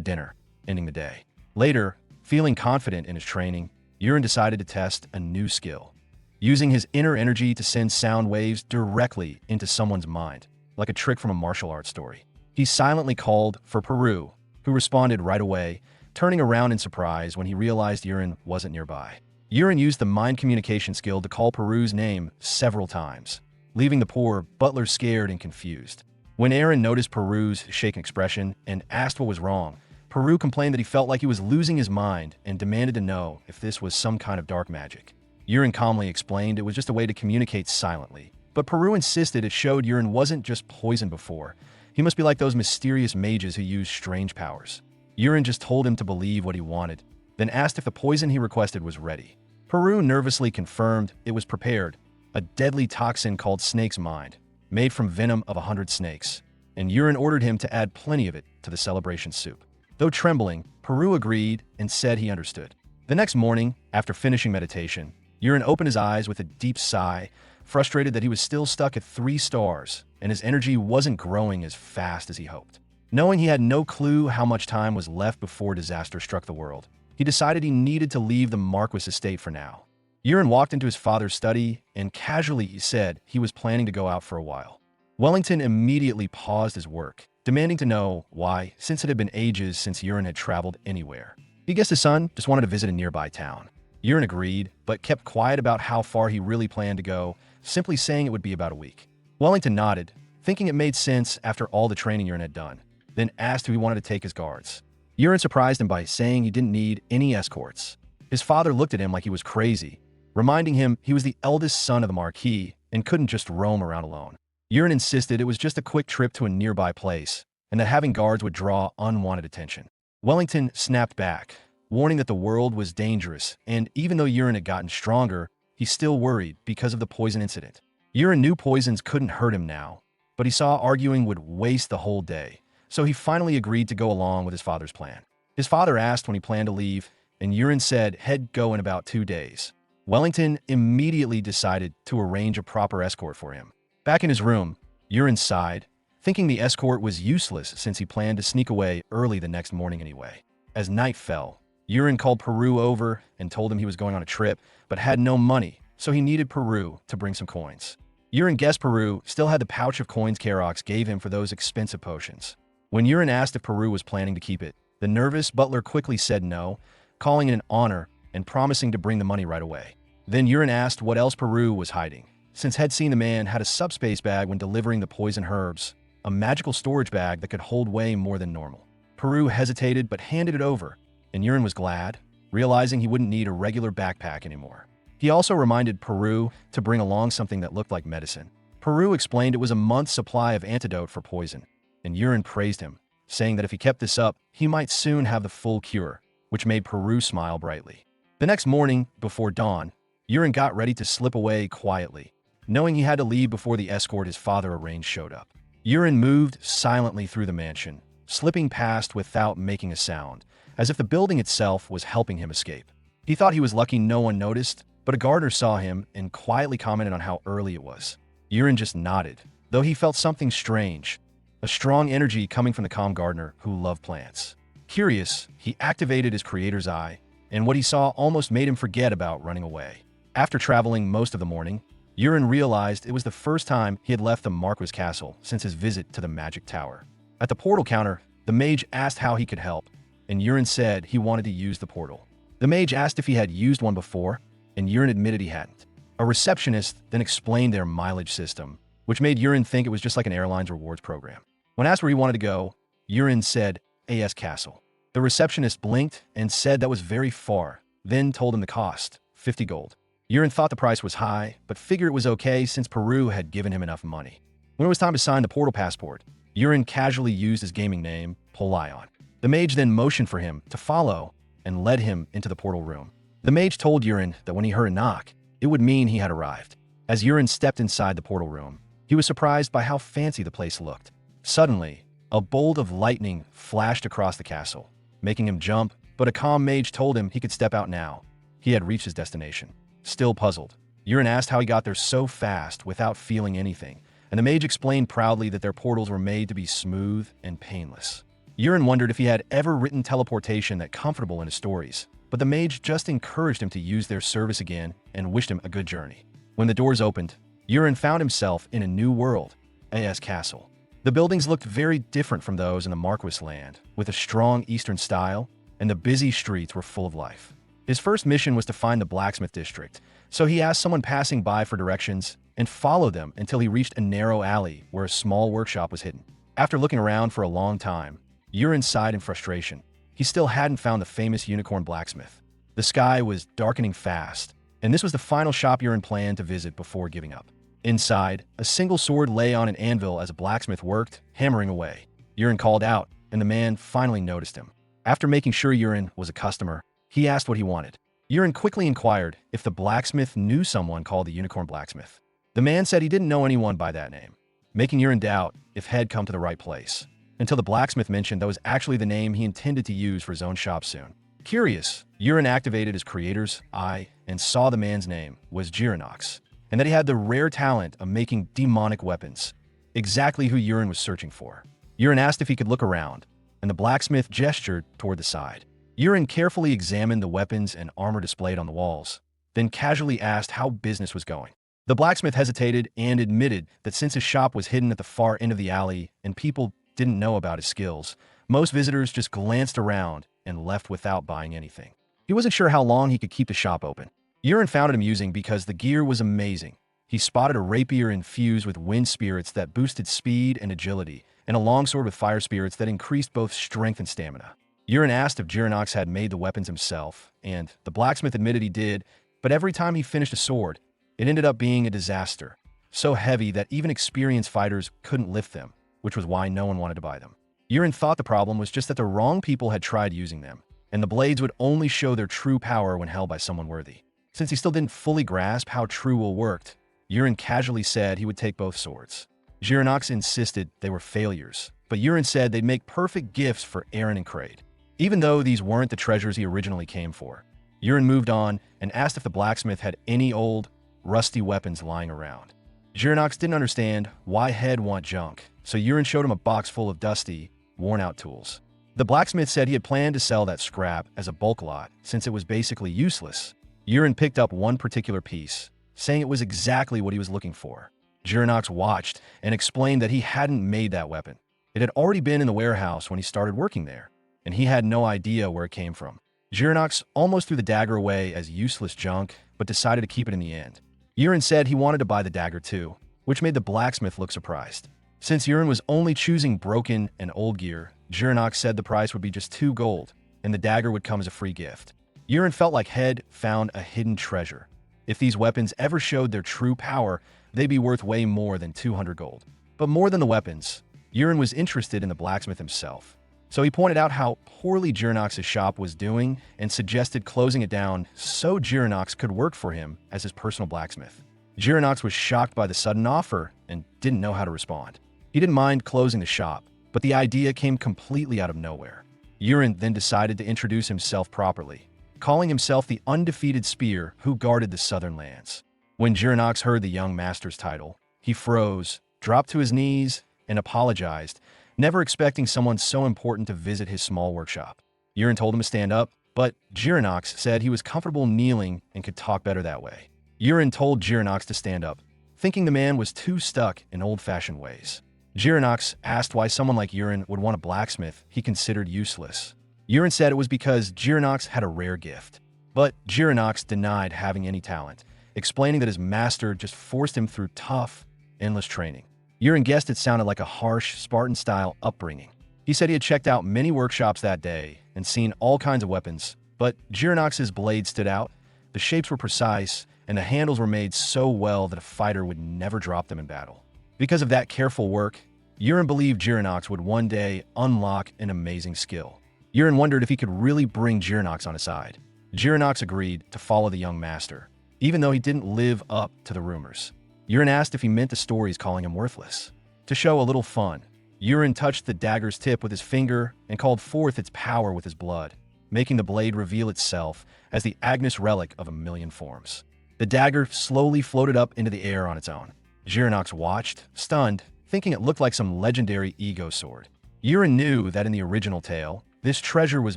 dinner, ending the day. Later, feeling confident in his training, Yurin decided to test a new skill, using his inner energy to send sound waves directly into someone's mind, like a trick from a martial arts story. He silently called for Peru, who responded right away, turning around in surprise when he realized Yurin wasn't nearby. Yurin used the mind communication skill to call Peru's name several times, leaving the poor butler scared and confused. When Aaron noticed Peru's shaken expression and asked what was wrong, Peru complained that he felt like he was losing his mind and demanded to know if this was some kind of dark magic. Yurin calmly explained it was just a way to communicate silently, but Peru insisted it showed Yurin wasn't just poisoned before. He must be like those mysterious mages who use strange powers. Yurin just told him to believe what he wanted, then asked if the poison he requested was ready. Peru nervously confirmed it was prepared, a deadly toxin called Snake's Mind, made from venom of 100 snakes, and Yurin ordered him to add plenty of it to the celebration soup. Though trembling, Peru agreed and said he understood. The next morning, after finishing meditation, Yurin opened his eyes with a deep sigh, frustrated that he was still stuck at 3 stars and his energy wasn't growing as fast as he hoped. Knowing he had no clue how much time was left before disaster struck the world, he decided he needed to leave the Marquis estate for now. Yurin walked into his father's study and casually said he was planning to go out for a while. Wellington immediately paused his work, demanding to know why, since it had been ages since Yurin had traveled anywhere. He guessed his son just wanted to visit a nearby town. Yurin agreed, but kept quiet about how far he really planned to go, simply saying it would be about a week. Wellington nodded, thinking it made sense after all the training Yurin had done, then asked who he wanted to take as guards. Yurin surprised him by saying he didn't need any escorts. His father looked at him like he was crazy, reminding him he was the eldest son of the Marquis and couldn't just roam around alone. Yurin insisted it was just a quick trip to a nearby place, and that having guards would draw unwanted attention. Wellington snapped back, warning that the world was dangerous, and even though Yurin had gotten stronger, he still worried because of the poison incident. Yurin knew poisons couldn't hurt him now, but he saw arguing would waste the whole day, so he finally agreed to go along with his father's plan. His father asked when he planned to leave, and Yurin said he'd go in about 2 days. Wellington immediately decided to arrange a proper escort for him. Back in his room, Yurin sighed, thinking the escort was useless since he planned to sneak away early the next morning anyway. As night fell, Yurin called Peru over and told him he was going on a trip, but had no money, so he needed Peru to bring some coins. Yurin guessed Peru still had the pouch of coins Karox gave him for those expensive potions. When Yurin asked if Peru was planning to keep it, the nervous butler quickly said no, calling it an honor and promising to bring the money right away. Then Yurin asked what else Peru was hiding, since had seen the man had a subspace bag when delivering the poison herbs, a magical storage bag that could hold way more than normal. Peru hesitated but handed it over, and Yurin was glad, realizing he wouldn't need a regular backpack anymore. He also reminded Peru to bring along something that looked like medicine. Peru explained it was a month's supply of antidote for poison, and Yurin praised him, saying that if he kept this up, he might soon have the full cure, which made Peru smile brightly. The next morning, before dawn, Yurin got ready to slip away quietly, knowing he had to leave before the escort his father arranged showed up. Yurin moved silently through the mansion, slipping past without making a sound, as if the building itself was helping him escape. He thought he was lucky no one noticed, but a gardener saw him and quietly commented on how early it was. Yurin just nodded, though he felt something strange, a strong energy coming from the calm gardener who loved plants. Curious, he activated his creator's eye, and what he saw almost made him forget about running away. After traveling most of the morning, Yurin realized it was the first time he had left the Marquis castle since his visit to the magic tower. At the portal counter, the mage asked how he could help, and Yurin said he wanted to use the portal. The mage asked if he had used one before, and Yurin admitted he hadn't. A receptionist then explained their mileage system, which made Yurin think it was just like an airline's rewards program. When asked where he wanted to go, Yurin said AS Castle. The receptionist blinked and said that was very far, then told him the cost, 50 gold. Yurin thought the price was high, but figured it was okay since Peru had given him enough money. When it was time to sign the portal passport, Yurin casually used his gaming name, Polion. The mage then motioned for him to follow and led him into the portal room. The mage told Yurin that when he heard a knock, it would mean he had arrived. As Yurin stepped inside the portal room, he was surprised by how fancy the place looked. Suddenly, a bolt of lightning flashed across the castle, making him jump, but a calm mage told him he could step out now. He had reached his destination. Still puzzled, Yurin asked how he got there so fast without feeling anything, and the mage explained proudly that their portals were made to be smooth and painless. Yurin wondered if he had ever written teleportation that comfortable in his stories, but the mage just encouraged him to use their service again and wished him a good journey. When the doors opened, Yurin found himself in a new world, A.S. Castle. The buildings looked very different from those in the Marquis land, with a strong eastern style, and the busy streets were full of life. His first mission was to find the blacksmith district, so he asked someone passing by for directions and followed them until he reached a narrow alley where a small workshop was hidden. After looking around for a long time, Yurin sighed in frustration. He still hadn't found the famous unicorn blacksmith. The sky was darkening fast, and this was the final shop Yurin planned to visit before giving up. Inside, a single sword lay on an anvil as a blacksmith worked, hammering away. Yurin called out, and the man finally noticed him. After making sure Yurin was a customer, he asked what he wanted. Yurin quickly inquired if the blacksmith knew someone called the unicorn blacksmith. The man said he didn't know anyone by that name, making Yurin doubt if he'd come to the right place, until the blacksmith mentioned that was actually the name he intended to use for his own shop soon. Curious, Yurin activated his creator's eye and saw the man's name was Jiranox, and that he had the rare talent of making demonic weapons, exactly who Yurin was searching for. Yurin asked if he could look around, and the blacksmith gestured toward the side. Yurin carefully examined the weapons and armor displayed on the walls, then casually asked how business was going. The blacksmith hesitated and admitted that since his shop was hidden at the far end of the alley and people didn't know about his skills, most visitors just glanced around and left without buying anything. He wasn't sure how long he could keep the shop open. Yurin found it amusing because the gear was amazing. He spotted a rapier infused with wind spirits that boosted speed and agility, and a longsword with fire spirits that increased both strength and stamina. Yurin asked if Jiranox had made the weapons himself, and the blacksmith admitted he did, but every time he finished a sword, it ended up being a disaster, so heavy that even experienced fighters couldn't lift them, which was why no one wanted to buy them. Yurin thought the problem was just that the wrong people had tried using them, and the blades would only show their true power when held by someone worthy. Since he still didn't fully grasp how true will worked, Yurin casually said he would take both swords. Jiranox insisted they were failures, but Yurin said they'd make perfect gifts for Aaron and Kraid, even though these weren't the treasures he originally came for. Yurin moved on and asked if the blacksmith had any old, rusty weapons lying around. Jiranox didn't understand why he'd want junk, so Yurin showed him a box full of dusty, worn-out tools. The blacksmith said he had planned to sell that scrap as a bulk lot since it was basically useless. Yurin picked up one particular piece, saying it was exactly what he was looking for. Jiranox watched and explained that he hadn't made that weapon. It had already been in the warehouse when he started working there, and he had no idea where it came from. Jiranox almost threw the dagger away as useless junk, but decided to keep it in the end. Yurin said he wanted to buy the dagger too, which made the blacksmith look surprised. Since Yurin was only choosing broken and old gear, Jiranox said the price would be just 2 gold, and the dagger would come as a free gift. Yurin felt like he'd found a hidden treasure. If these weapons ever showed their true power, they'd be worth way more than 200 gold. But more than the weapons, Yurin was interested in the blacksmith himself. So he pointed out how poorly Jiranox's shop was doing and suggested closing it down so Jiranox could work for him as his personal blacksmith. Jiranox was shocked by the sudden offer and didn't know how to respond. He didn't mind closing the shop, but the idea came completely out of nowhere. Yurin then decided to introduce himself properly, calling himself the undefeated spear who guarded the southern lands. When Jiranox heard the young master's title, he froze, dropped to his knees, and apologized, never expecting someone so important to visit his small workshop. Yurin told him to stand up, but Jiranox said he was comfortable kneeling and could talk better that way. Yurin told Jiranox to stand up, thinking the man was too stuck in old-fashioned ways. Jiranox asked why someone like Yurin would want a blacksmith he considered useless. Yurin said it was because Jiranox had a rare gift. But Jiranox denied having any talent, explaining that his master just forced him through tough, endless training. Yurin guessed it sounded like a harsh, Spartan-style upbringing. He said he had checked out many workshops that day and seen all kinds of weapons, but Jiranox's blade stood out, the shapes were precise, and the handles were made so well that a fighter would never drop them in battle. Because of that careful work, Yurin believed Jiranox would one day unlock an amazing skill. Yurin wondered if he could really bring Jiranox on his side. Jiranox agreed to follow the young master, even though he didn't live up to the rumors. Yurin asked if he meant the stories calling him worthless. To show a little fun, Yurin touched the dagger's tip with his finger and called forth its power with his blood, making the blade reveal itself as the Agnes relic of a million forms. The dagger slowly floated up into the air on its own. Jirinox watched, stunned, thinking it looked like some legendary ego sword. Yurin knew that in the original tale, this treasure was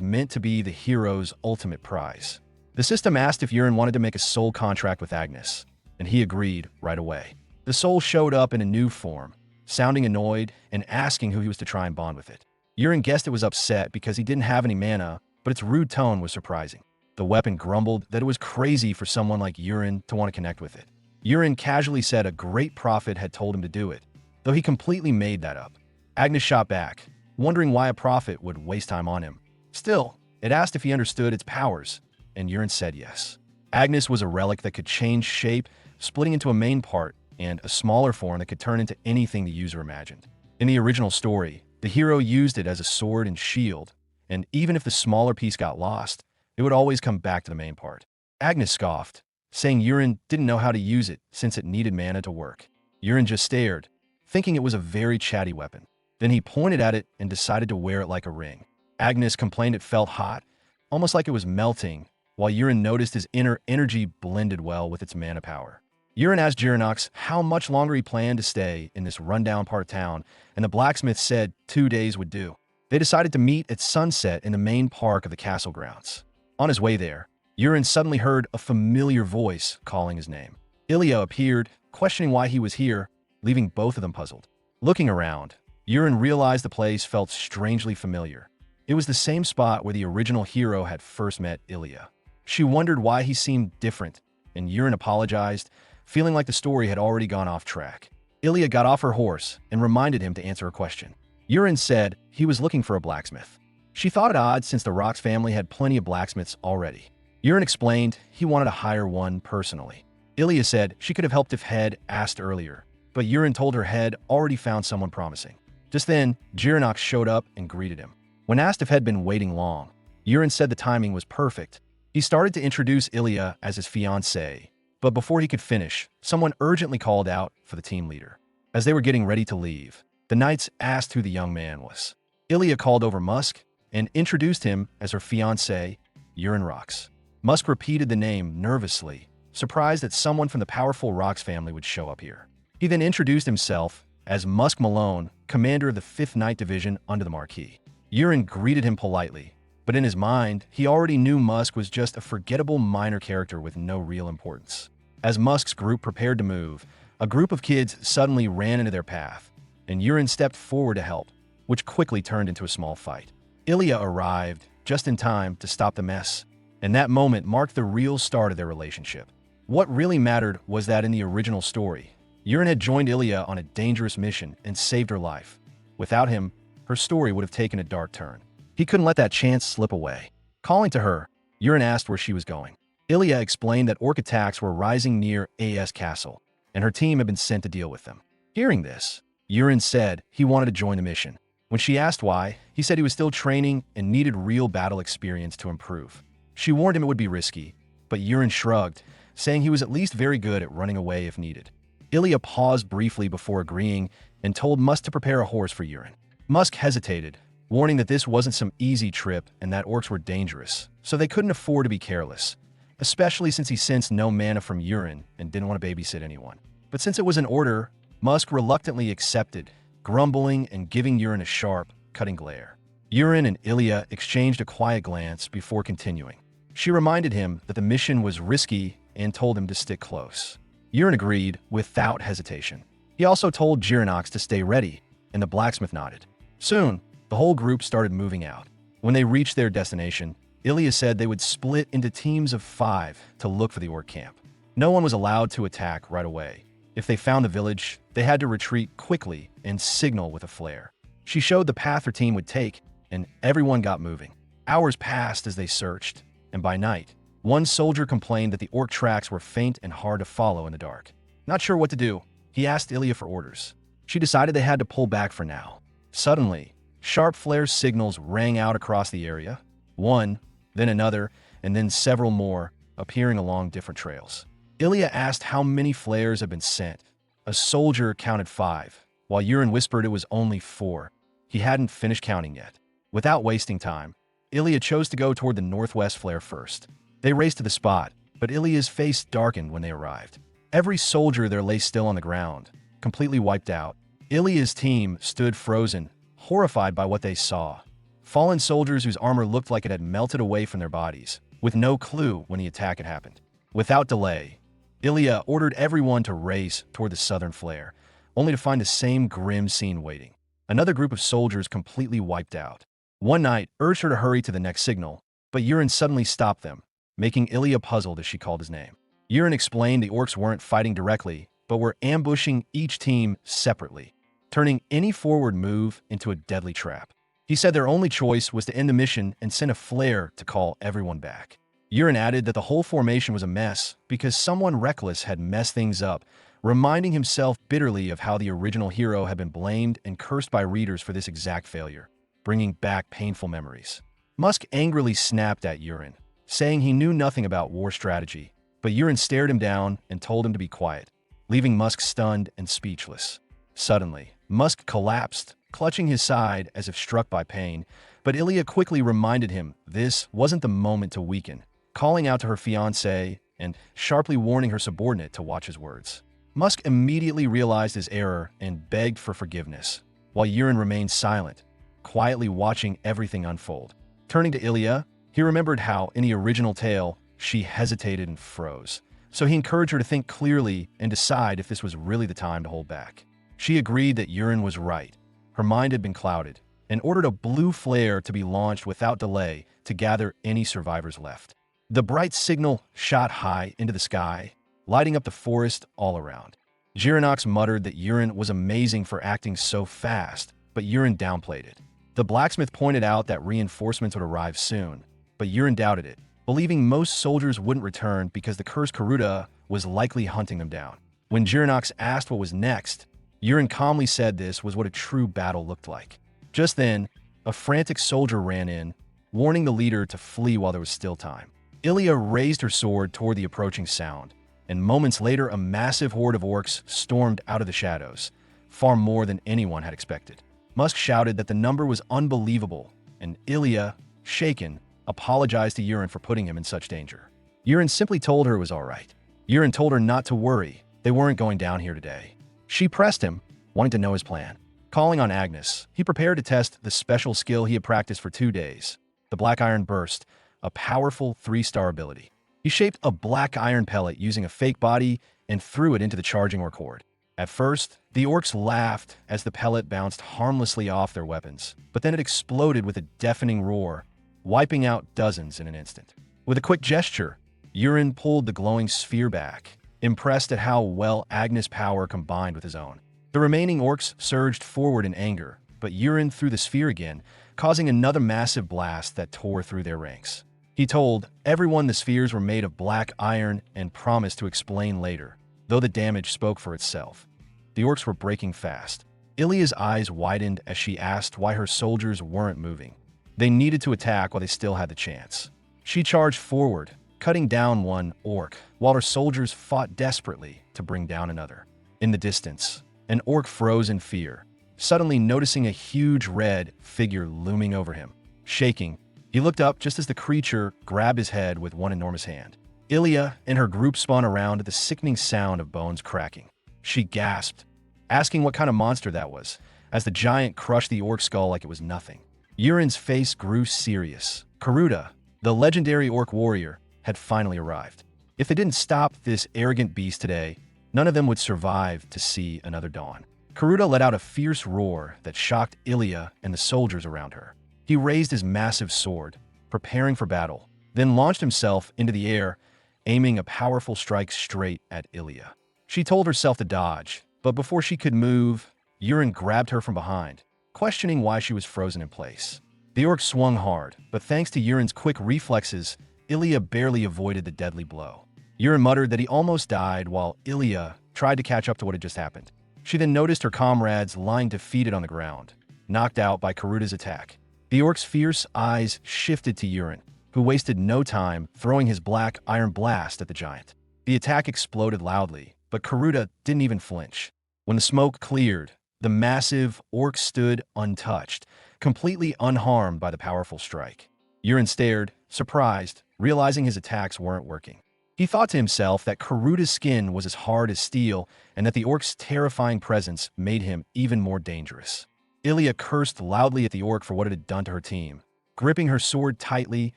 meant to be the hero's ultimate prize. The system asked if Yurin wanted to make a soul contract with Agnes, and he agreed right away. The soul showed up in a new form, sounding annoyed and asking who he was to try and bond with it. Yurin guessed it was upset because he didn't have any mana, but its rude tone was surprising. The weapon grumbled that it was crazy for someone like Yurin to want to connect with it. Yurin casually said a great prophet had told him to do it, though he completely made that up. Agnes shot back, wondering why a prophet would waste time on him. Still, it asked if he understood its powers, and Yurin said yes. Agnes was a relic that could change shape, splitting into a main part and a smaller form that could turn into anything the user imagined. In the original story, the hero used it as a sword and shield, and even if the smaller piece got lost, it would always come back to the main part. Agnes scoffed, saying Yurin didn't know how to use it since it needed mana to work. Yurin just stared, thinking it was a very chatty weapon. Then he pointed at it and decided to wear it like a ring. Agnes complained it felt hot, almost like it was melting, while Yurin noticed his inner energy blended well with its mana power. Yurin asked Jirinox how much longer he planned to stay in this rundown part of town, and the blacksmith said 2 days would do. They decided to meet at sunset in the main park of the castle grounds. On his way there, Yurin suddenly heard a familiar voice calling his name. Ilya appeared, questioning why he was here, leaving both of them puzzled. Looking around, Yurin realized the place felt strangely familiar. It was the same spot where the original hero had first met Ilya. She wondered why he seemed different, and Yurin apologized, feeling like the story had already gone off track. Ilya got off her horse and reminded him to answer a question. Yurin said he was looking for a blacksmith. She thought it odd since the Rox family had plenty of blacksmiths already. Yurin explained he wanted to hire one personally. Ilya said she could have helped if Head asked earlier, but Yurin told her Head already found someone promising. Just then, Jirinox showed up and greeted him. When asked if Head had been waiting long, Yurin said the timing was perfect. He started to introduce Ilya as his fiancée, but before he could finish, someone urgently called out for the team leader. As they were getting ready to leave, the knights asked who the young man was. Ilya called over Musk and introduced him as her fiancé, Yurin Rox. Musk repeated the name nervously, surprised that someone from the powerful Rox family would show up here. He then introduced himself as Musk Malone, commander of the 5th Night Division under the Marquis. Yurin greeted him politely, but in his mind, he already knew Musk was just a forgettable minor character with no real importance. As Musk's group prepared to move, a group of kids suddenly ran into their path, and Yurin stepped forward to help, which quickly turned into a small fight. Ilya arrived just in time to stop the mess, and that moment marked the real start of their relationship. What really mattered was that in the original story, Yurin had joined Ilya on a dangerous mission and saved her life. Without him, her story would have taken a dark turn. He couldn't let that chance slip away. Calling to her, Yurin asked where she was going. Ilya explained that orc attacks were rising near AS Castle, and her team had been sent to deal with them. Hearing this, Yurin said he wanted to join the mission. When she asked why, he said he was still training and needed real battle experience to improve. She warned him it would be risky, but Yurin shrugged, saying he was at least very good at running away if needed. Ilya paused briefly before agreeing and told Musk to prepare a horse for Yurin. Musk hesitated, warning that this wasn't some easy trip and that orcs were dangerous, so they couldn't afford to be careless, especially since he sensed no mana from Yurin and didn't want to babysit anyone. But since it was an order, Musk reluctantly accepted, grumbling and giving Yurin a sharp, cutting glare. Yurin and Ilya exchanged a quiet glance before continuing. She reminded him that the mission was risky and told him to stick close. Yurin agreed without hesitation. He also told Jirinox to stay ready, and the blacksmith nodded. Soon, the whole group started moving out. When they reached their destination, Ilya said they would split into teams of 5 to look for the orc camp. No one was allowed to attack right away. If they found the village, they had to retreat quickly and signal with a flare. She showed the path her team would take, and everyone got moving. Hours passed as they searched, and by night, one soldier complained that the orc tracks were faint and hard to follow in the dark. Not sure what to do, he asked Ilya for orders. She decided they had to pull back for now. Suddenly, sharp flare signals rang out across the area, one, then another, and then several more, appearing along different trails. Ilya asked how many flares had been sent, a soldier counted 5, while Yurin whispered it was only 4. He hadn't finished counting yet. Without wasting time, Ilya chose to go toward the northwest flare first. They raced to the spot, but Ilya's face darkened when they arrived. Every soldier there lay still on the ground, completely wiped out. Ilya's team stood frozen, horrified by what they saw. Fallen soldiers whose armor looked like it had melted away from their bodies, with no clue when the attack had happened. Without delay, Ilya ordered everyone to race toward the southern flare, only to find the same grim scene waiting. Another group of soldiers completely wiped out. One knight urged her to hurry to the next signal, but Yurin suddenly stopped them, making Ilya puzzled as she called his name. Yurin explained the orcs weren't fighting directly, but were ambushing each team separately, turning any forward move into a deadly trap. He said their only choice was to end the mission and send a flare to call everyone back. Yurin added that the whole formation was a mess because someone reckless had messed things up, reminding himself bitterly of how the original hero had been blamed and cursed by readers for this exact failure, bringing back painful memories. Musk angrily snapped at Yurin, saying he knew nothing about war strategy, but Yurin stared him down and told him to be quiet, leaving Musk stunned and speechless. Suddenly, Musk collapsed, clutching his side as if struck by pain, but Ilya quickly reminded him this wasn't the moment to weaken, calling out to her fiancé and sharply warning her subordinate to watch his words. Musk immediately realized his error and begged for forgiveness, while Yurin remained silent, quietly watching everything unfold. Turning to Ilya, he remembered how, in the original tale, she hesitated and froze, so he encouraged her to think clearly and decide if this was really the time to hold back. She agreed that Yurin was right. Her mind had been clouded, and ordered a blue flare to be launched without delay to gather any survivors left. The bright signal shot high into the sky, lighting up the forest all around. Girinox muttered that Yurin was amazing for acting so fast, but Yurin downplayed it. The blacksmith pointed out that reinforcements would arrive soon, but Yurin doubted it, believing most soldiers wouldn't return because the cursed Karuta was likely hunting them down. When Girinox asked what was next, Yurin calmly said this was what a true battle looked like. Just then, a frantic soldier ran in, warning the leader to flee while there was still time. Ilya raised her sword toward the approaching sound, and moments later a massive horde of orcs stormed out of the shadows, far more than anyone had expected. Musk shouted that the number was unbelievable, and Ilya, shaken, apologized to Yurin for putting him in such danger. Yurin simply told her it was all right. Yurin told her not to worry, they weren't going down here today. She pressed him, wanting to know his plan. Calling on Agnes, he prepared to test the special skill he had practiced for 2 days, the Black Iron Burst, a powerful 3-star ability. He shaped a black iron pellet using a fake body and threw it into the charging orc horde. At first, the orcs laughed as the pellet bounced harmlessly off their weapons, but then it exploded with a deafening roar, wiping out dozens in an instant. With a quick gesture, Yurin pulled the glowing sphere back, impressed at how well Agnes' power combined with his own. The remaining orcs surged forward in anger, but Yurin threw the sphere again, causing another massive blast that tore through their ranks. He told everyone the spheres were made of black iron and promised to explain later, though the damage spoke for itself. The orcs were breaking fast. Ilya's eyes widened as she asked why her soldiers weren't moving. They needed to attack while they still had the chance. She charged forward, cutting down one orc, while her soldiers fought desperately to bring down another. In the distance, an orc froze in fear, suddenly noticing a huge red figure looming over him. Shaking, he looked up just as the creature grabbed his head with one enormous hand. Ilya and her group spun around at the sickening sound of bones cracking. She gasped, asking what kind of monster that was, as the giant crushed the orc skull like it was nothing. Yurin's face grew serious. Karuta, the legendary orc warrior, had finally arrived. If they didn't stop this arrogant beast today, none of them would survive to see another dawn. Karuta let out a fierce roar that shocked Ilya and the soldiers around her. He raised his massive sword, preparing for battle, then launched himself into the air, aiming a powerful strike straight at Ilya. She told herself to dodge, but before she could move, Yurin grabbed her from behind, questioning why she was frozen in place. The orc swung hard, but thanks to Yurin's quick reflexes, Ilya barely avoided the deadly blow. Yurin muttered that he almost died while Ilya tried to catch up to what had just happened. She then noticed her comrades lying defeated on the ground, knocked out by Karuta's attack. The orc's fierce eyes shifted to Yurin, who wasted no time throwing his black iron blast at the giant. The attack exploded loudly, but Karuta didn't even flinch. When the smoke cleared, the massive orc stood untouched, completely unharmed by the powerful strike. Yurin stared, surprised, realizing his attacks weren't working. He thought to himself that Karuta's skin was as hard as steel and that the orc's terrifying presence made him even more dangerous. Ilya cursed loudly at the orc for what it had done to her team, gripping her sword tightly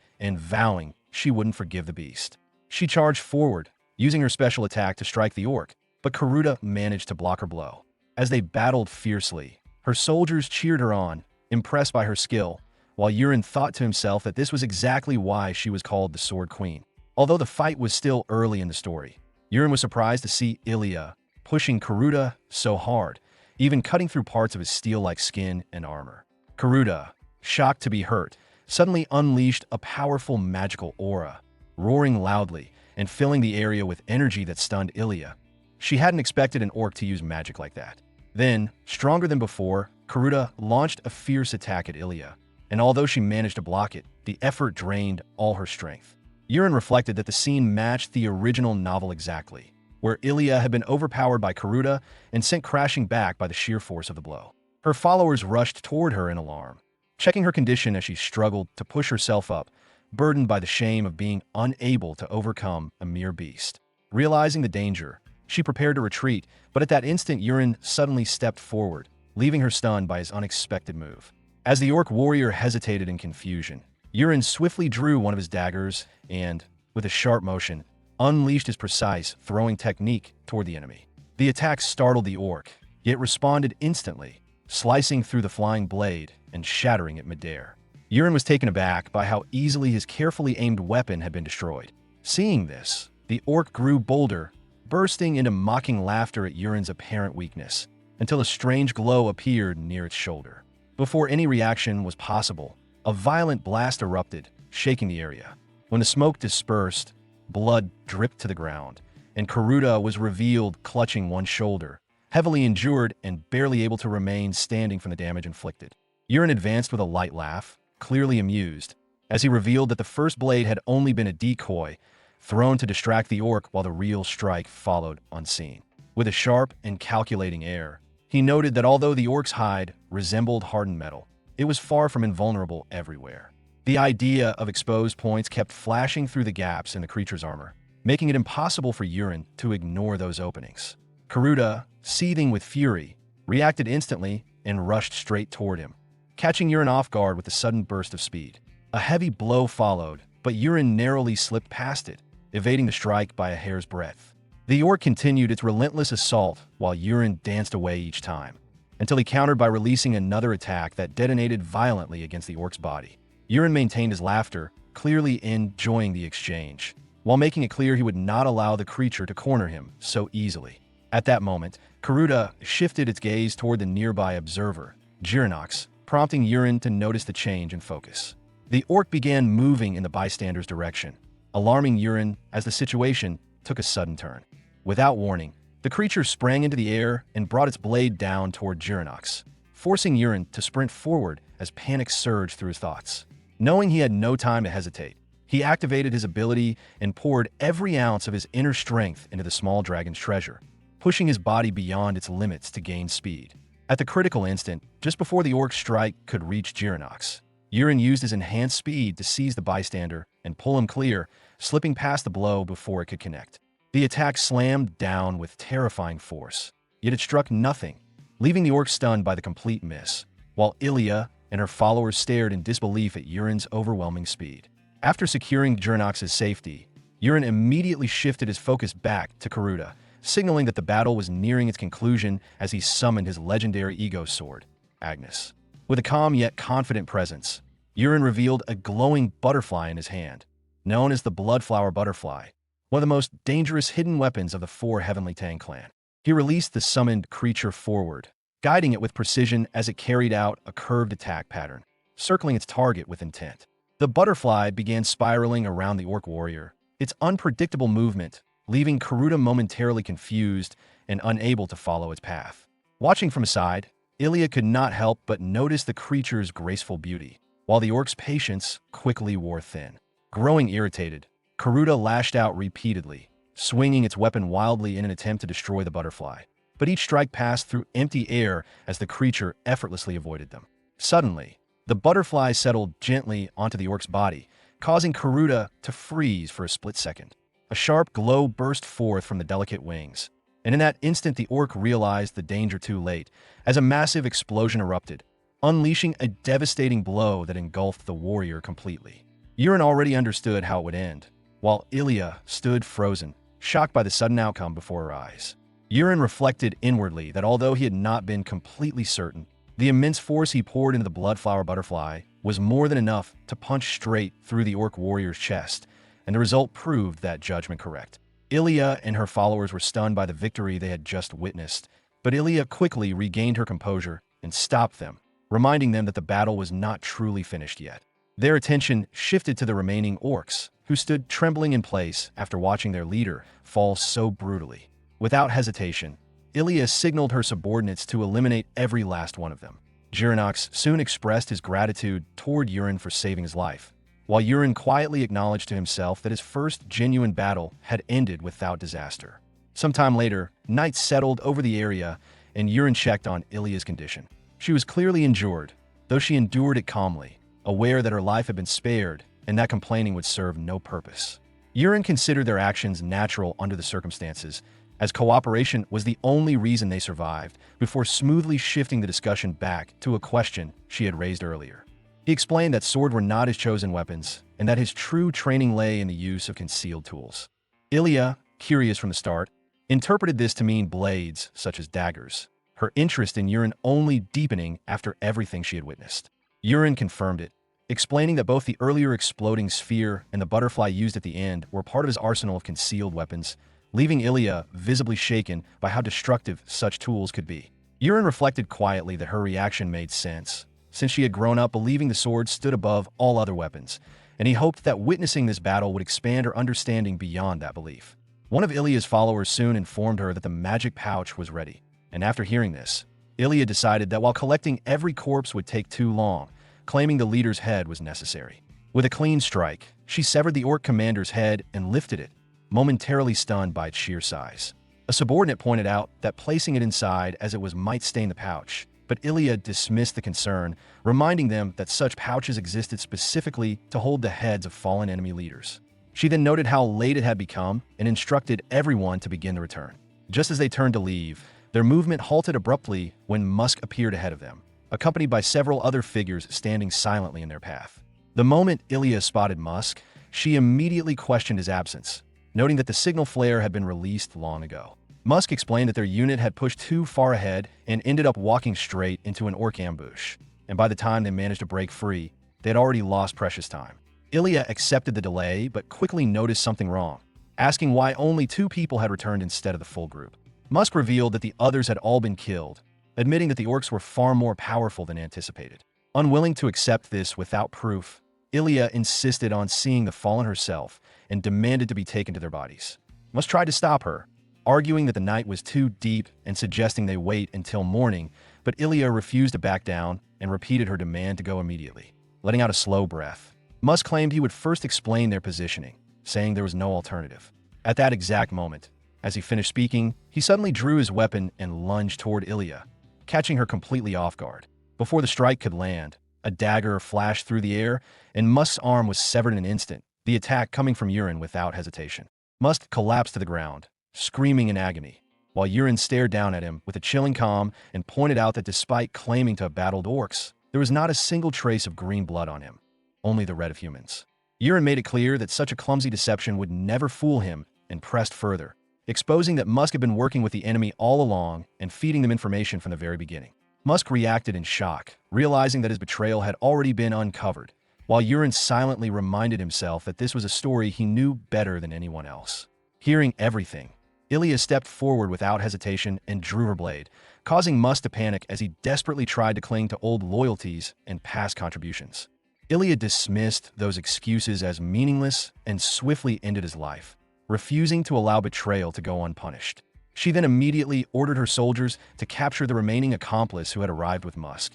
and vowing she wouldn't forgive the beast. She charged forward, using her special attack to strike the orc, but Karuta managed to block her blow. As they battled fiercely, her soldiers cheered her on, impressed by her skill, while Yurin thought to himself that this was exactly why she was called the Sword Queen. Although the fight was still early in the story, Yurin was surprised to see Ilya pushing Karuta so hard, even cutting through parts of his steel-like skin and armor. Karuta, shocked to be hurt, suddenly unleashed a powerful magical aura, roaring loudly and filling the area with energy that stunned Ilya. She hadn't expected an orc to use magic like that. Then, stronger than before, Karuta launched a fierce attack at Ilya, and although she managed to block it, the effort drained all her strength. Yurin reflected that the scene matched the original novel exactly, where Ilya had been overpowered by Karuta and sent crashing back by the sheer force of the blow. Her followers rushed toward her in alarm, checking her condition as she struggled to push herself up, burdened by the shame of being unable to overcome a mere beast. Realizing the danger, she prepared to retreat, but at that instant Yurin suddenly stepped forward, leaving her stunned by his unexpected move. As the orc warrior hesitated in confusion, Yurin swiftly drew one of his daggers and, with a sharp motion, unleashed his precise throwing technique toward the enemy. The attack startled the orc, yet responded instantly, slicing through the flying blade and shattering it midair. Yurin was taken aback by how easily his carefully aimed weapon had been destroyed. Seeing this, the orc grew bolder, bursting into mocking laughter at Yurin's apparent weakness, until a strange glow appeared near its shoulder. Before any reaction was possible, a violent blast erupted, shaking the area. When the smoke dispersed, blood dripped to the ground, and Karuta was revealed clutching one shoulder, heavily injured and barely able to remain standing from the damage inflicted. Yurin advanced with a light laugh, clearly amused, as he revealed that the first blade had only been a decoy, thrown to distract the orc while the real strike followed unseen. With a sharp and calculating air, he noted that although the orc's hide resembled hardened metal, it was far from invulnerable everywhere. The idea of exposed points kept flashing through the gaps in the creature's armor, making it impossible for Yurin to ignore those openings. Karuta, seething with fury, reacted instantly and rushed straight toward him, catching Yurin off guard with a sudden burst of speed. A heavy blow followed, but Yurin narrowly slipped past it, evading the strike by a hair's breadth. The orc continued its relentless assault while Yurin danced away each time, until he countered by releasing another attack that detonated violently against the orc's body. Yurin maintained his laughter, clearly enjoying the exchange, while making it clear he would not allow the creature to corner him so easily. At that moment, Karuta shifted its gaze toward the nearby observer, Jirinox, prompting Yurin to notice the change in focus. The orc began moving in the bystander's direction, alarming Yurin as the situation took a sudden turn. Without warning, the creature sprang into the air and brought its blade down toward Jirinox, forcing Yurin to sprint forward as panic surged through his thoughts. Knowing he had no time to hesitate, he activated his ability and poured every ounce of his inner strength into the small dragon's treasure, pushing his body beyond its limits to gain speed. At the critical instant, just before the orc's strike could reach Jirinox, Yurin used his enhanced speed to seize the bystander and pull him clear, slipping past the blow before it could connect. The attack slammed down with terrifying force, yet it struck nothing, leaving the orc stunned by the complete miss, while Ilya and her followers stared in disbelief at Yurin's overwhelming speed. After securing Jirinox's safety, Yurin immediately shifted his focus back to Karuta, signaling that the battle was nearing its conclusion as he summoned his legendary ego sword, Agnes. With a calm yet confident presence, Yurin revealed a glowing butterfly in his hand, known as the Bloodflower Butterfly, one of the most dangerous hidden weapons of the four Heavenly Tang clan. He released the summoned creature forward, guiding it with precision as it carried out a curved attack pattern, circling its target with intent. The butterfly began spiraling around the orc warrior, its unpredictable movement leaving Karuta momentarily confused and unable to follow its path. Watching from aside, Ilya could not help but notice the creature's graceful beauty, while the orc's patience quickly wore thin. Growing irritated, Karuta lashed out repeatedly, swinging its weapon wildly in an attempt to destroy the butterfly. but each strike passed through empty air as the creature effortlessly avoided them. Suddenly, the butterfly settled gently onto the orc's body, causing Karuta to freeze for a split second. A sharp glow burst forth from the delicate wings, and in that instant the orc realized the danger too late, as a massive explosion erupted, unleashing a devastating blow that engulfed the warrior completely. Yurin already understood how it would end, while Ilya stood frozen, shocked by the sudden outcome before her eyes. Yurin reflected inwardly that although he had not been completely certain, the immense force he poured into the bloodflower butterfly was more than enough to punch straight through the orc warrior's chest, and the result proved that judgment correct. Ilya and her followers were stunned by the victory they had just witnessed, but Ilya quickly regained her composure and stopped them, reminding them that the battle was not truly finished yet. Their attention shifted to the remaining orcs, who stood trembling in place after watching their leader fall so brutally. Without hesitation, Ilya signaled her subordinates to eliminate every last one of them. Jirinox soon expressed his gratitude toward Yurin for saving his life, while Yurin quietly acknowledged to himself that his first genuine battle had ended without disaster. Sometime later, night settled over the area, and Yurin checked on Ilya's condition. She was clearly injured, though she endured it calmly, aware that her life had been spared and that complaining would serve no purpose. Yurin considered their actions natural under the circumstances, as cooperation was the only reason they survived, before smoothly shifting the discussion back to a question she had raised earlier. He explained that swords were not his chosen weapons, and that his true training lay in the use of concealed tools. Ilya, curious from the start, interpreted this to mean blades, such as daggers, her interest in Yurin only deepening after everything she had witnessed. Yurin confirmed it, explaining that both the earlier exploding sphere and the butterfly used at the end were part of his arsenal of concealed weapons, leaving Ilya visibly shaken by how destructive such tools could be. Yurin reflected quietly that her reaction made sense, since she had grown up believing the sword stood above all other weapons, and he hoped that witnessing this battle would expand her understanding beyond that belief. One of Ilya's followers soon informed her that the magic pouch was ready, and after hearing this, Ilya decided that while collecting every corpse would take too long, claiming the leader's head was necessary. With a clean strike, she severed the orc commander's head and lifted it, momentarily stunned by its sheer size. A subordinate pointed out that placing it inside as it was might stain the pouch, but Ilya dismissed the concern, reminding them that such pouches existed specifically to hold the heads of fallen enemy leaders. She then noted how late it had become and instructed everyone to begin the return. Just as they turned to leave, their movement halted abruptly when Musk appeared ahead of them, accompanied by several other figures standing silently in their path. The moment Ilya spotted Musk, she immediately questioned his absence, noting that the signal flare had been released long ago. Musk explained that their unit had pushed too far ahead and ended up walking straight into an orc ambush, and by the time they managed to break free, they had already lost precious time. Ilya accepted the delay but quickly noticed something wrong, asking why only 2 people had returned instead of the full group. Musk revealed that the others had all been killed, admitting that the orcs were far more powerful than anticipated. Unwilling to accept this without proof, Ilya insisted on seeing the fallen herself and demanded to be taken to their bodies. Musk tried to stop her, arguing that the night was too deep and suggesting they wait until morning, but Ilya refused to back down and repeated her demand to go immediately. Letting out a slow breath, Musk claimed he would first explain their positioning, saying there was no alternative. At that exact moment, as he finished speaking, he suddenly drew his weapon and lunged toward Ilya, catching her completely off guard. Before the strike could land, a dagger flashed through the air, and Musk's arm was severed in an instant, the attack coming from Yurin without hesitation. Musk collapsed to the ground, screaming in agony, while Yurin stared down at him with a chilling calm and pointed out that despite claiming to have battled orcs, there was not a single trace of green blood on him, only the red of humans. Yurin made it clear that such a clumsy deception would never fool him and pressed further, exposing that Musk had been working with the enemy all along and feeding them information from the very beginning. Musk reacted in shock, realizing that his betrayal had already been uncovered, while Yurin silently reminded himself that this was a story he knew better than anyone else. Hearing everything, Ilya stepped forward without hesitation and drew her blade, causing Musk to panic as he desperately tried to cling to old loyalties and past contributions. Ilya dismissed those excuses as meaningless and swiftly ended his life, refusing to allow betrayal to go unpunished. She then immediately ordered her soldiers to capture the remaining accomplice who had arrived with Musk.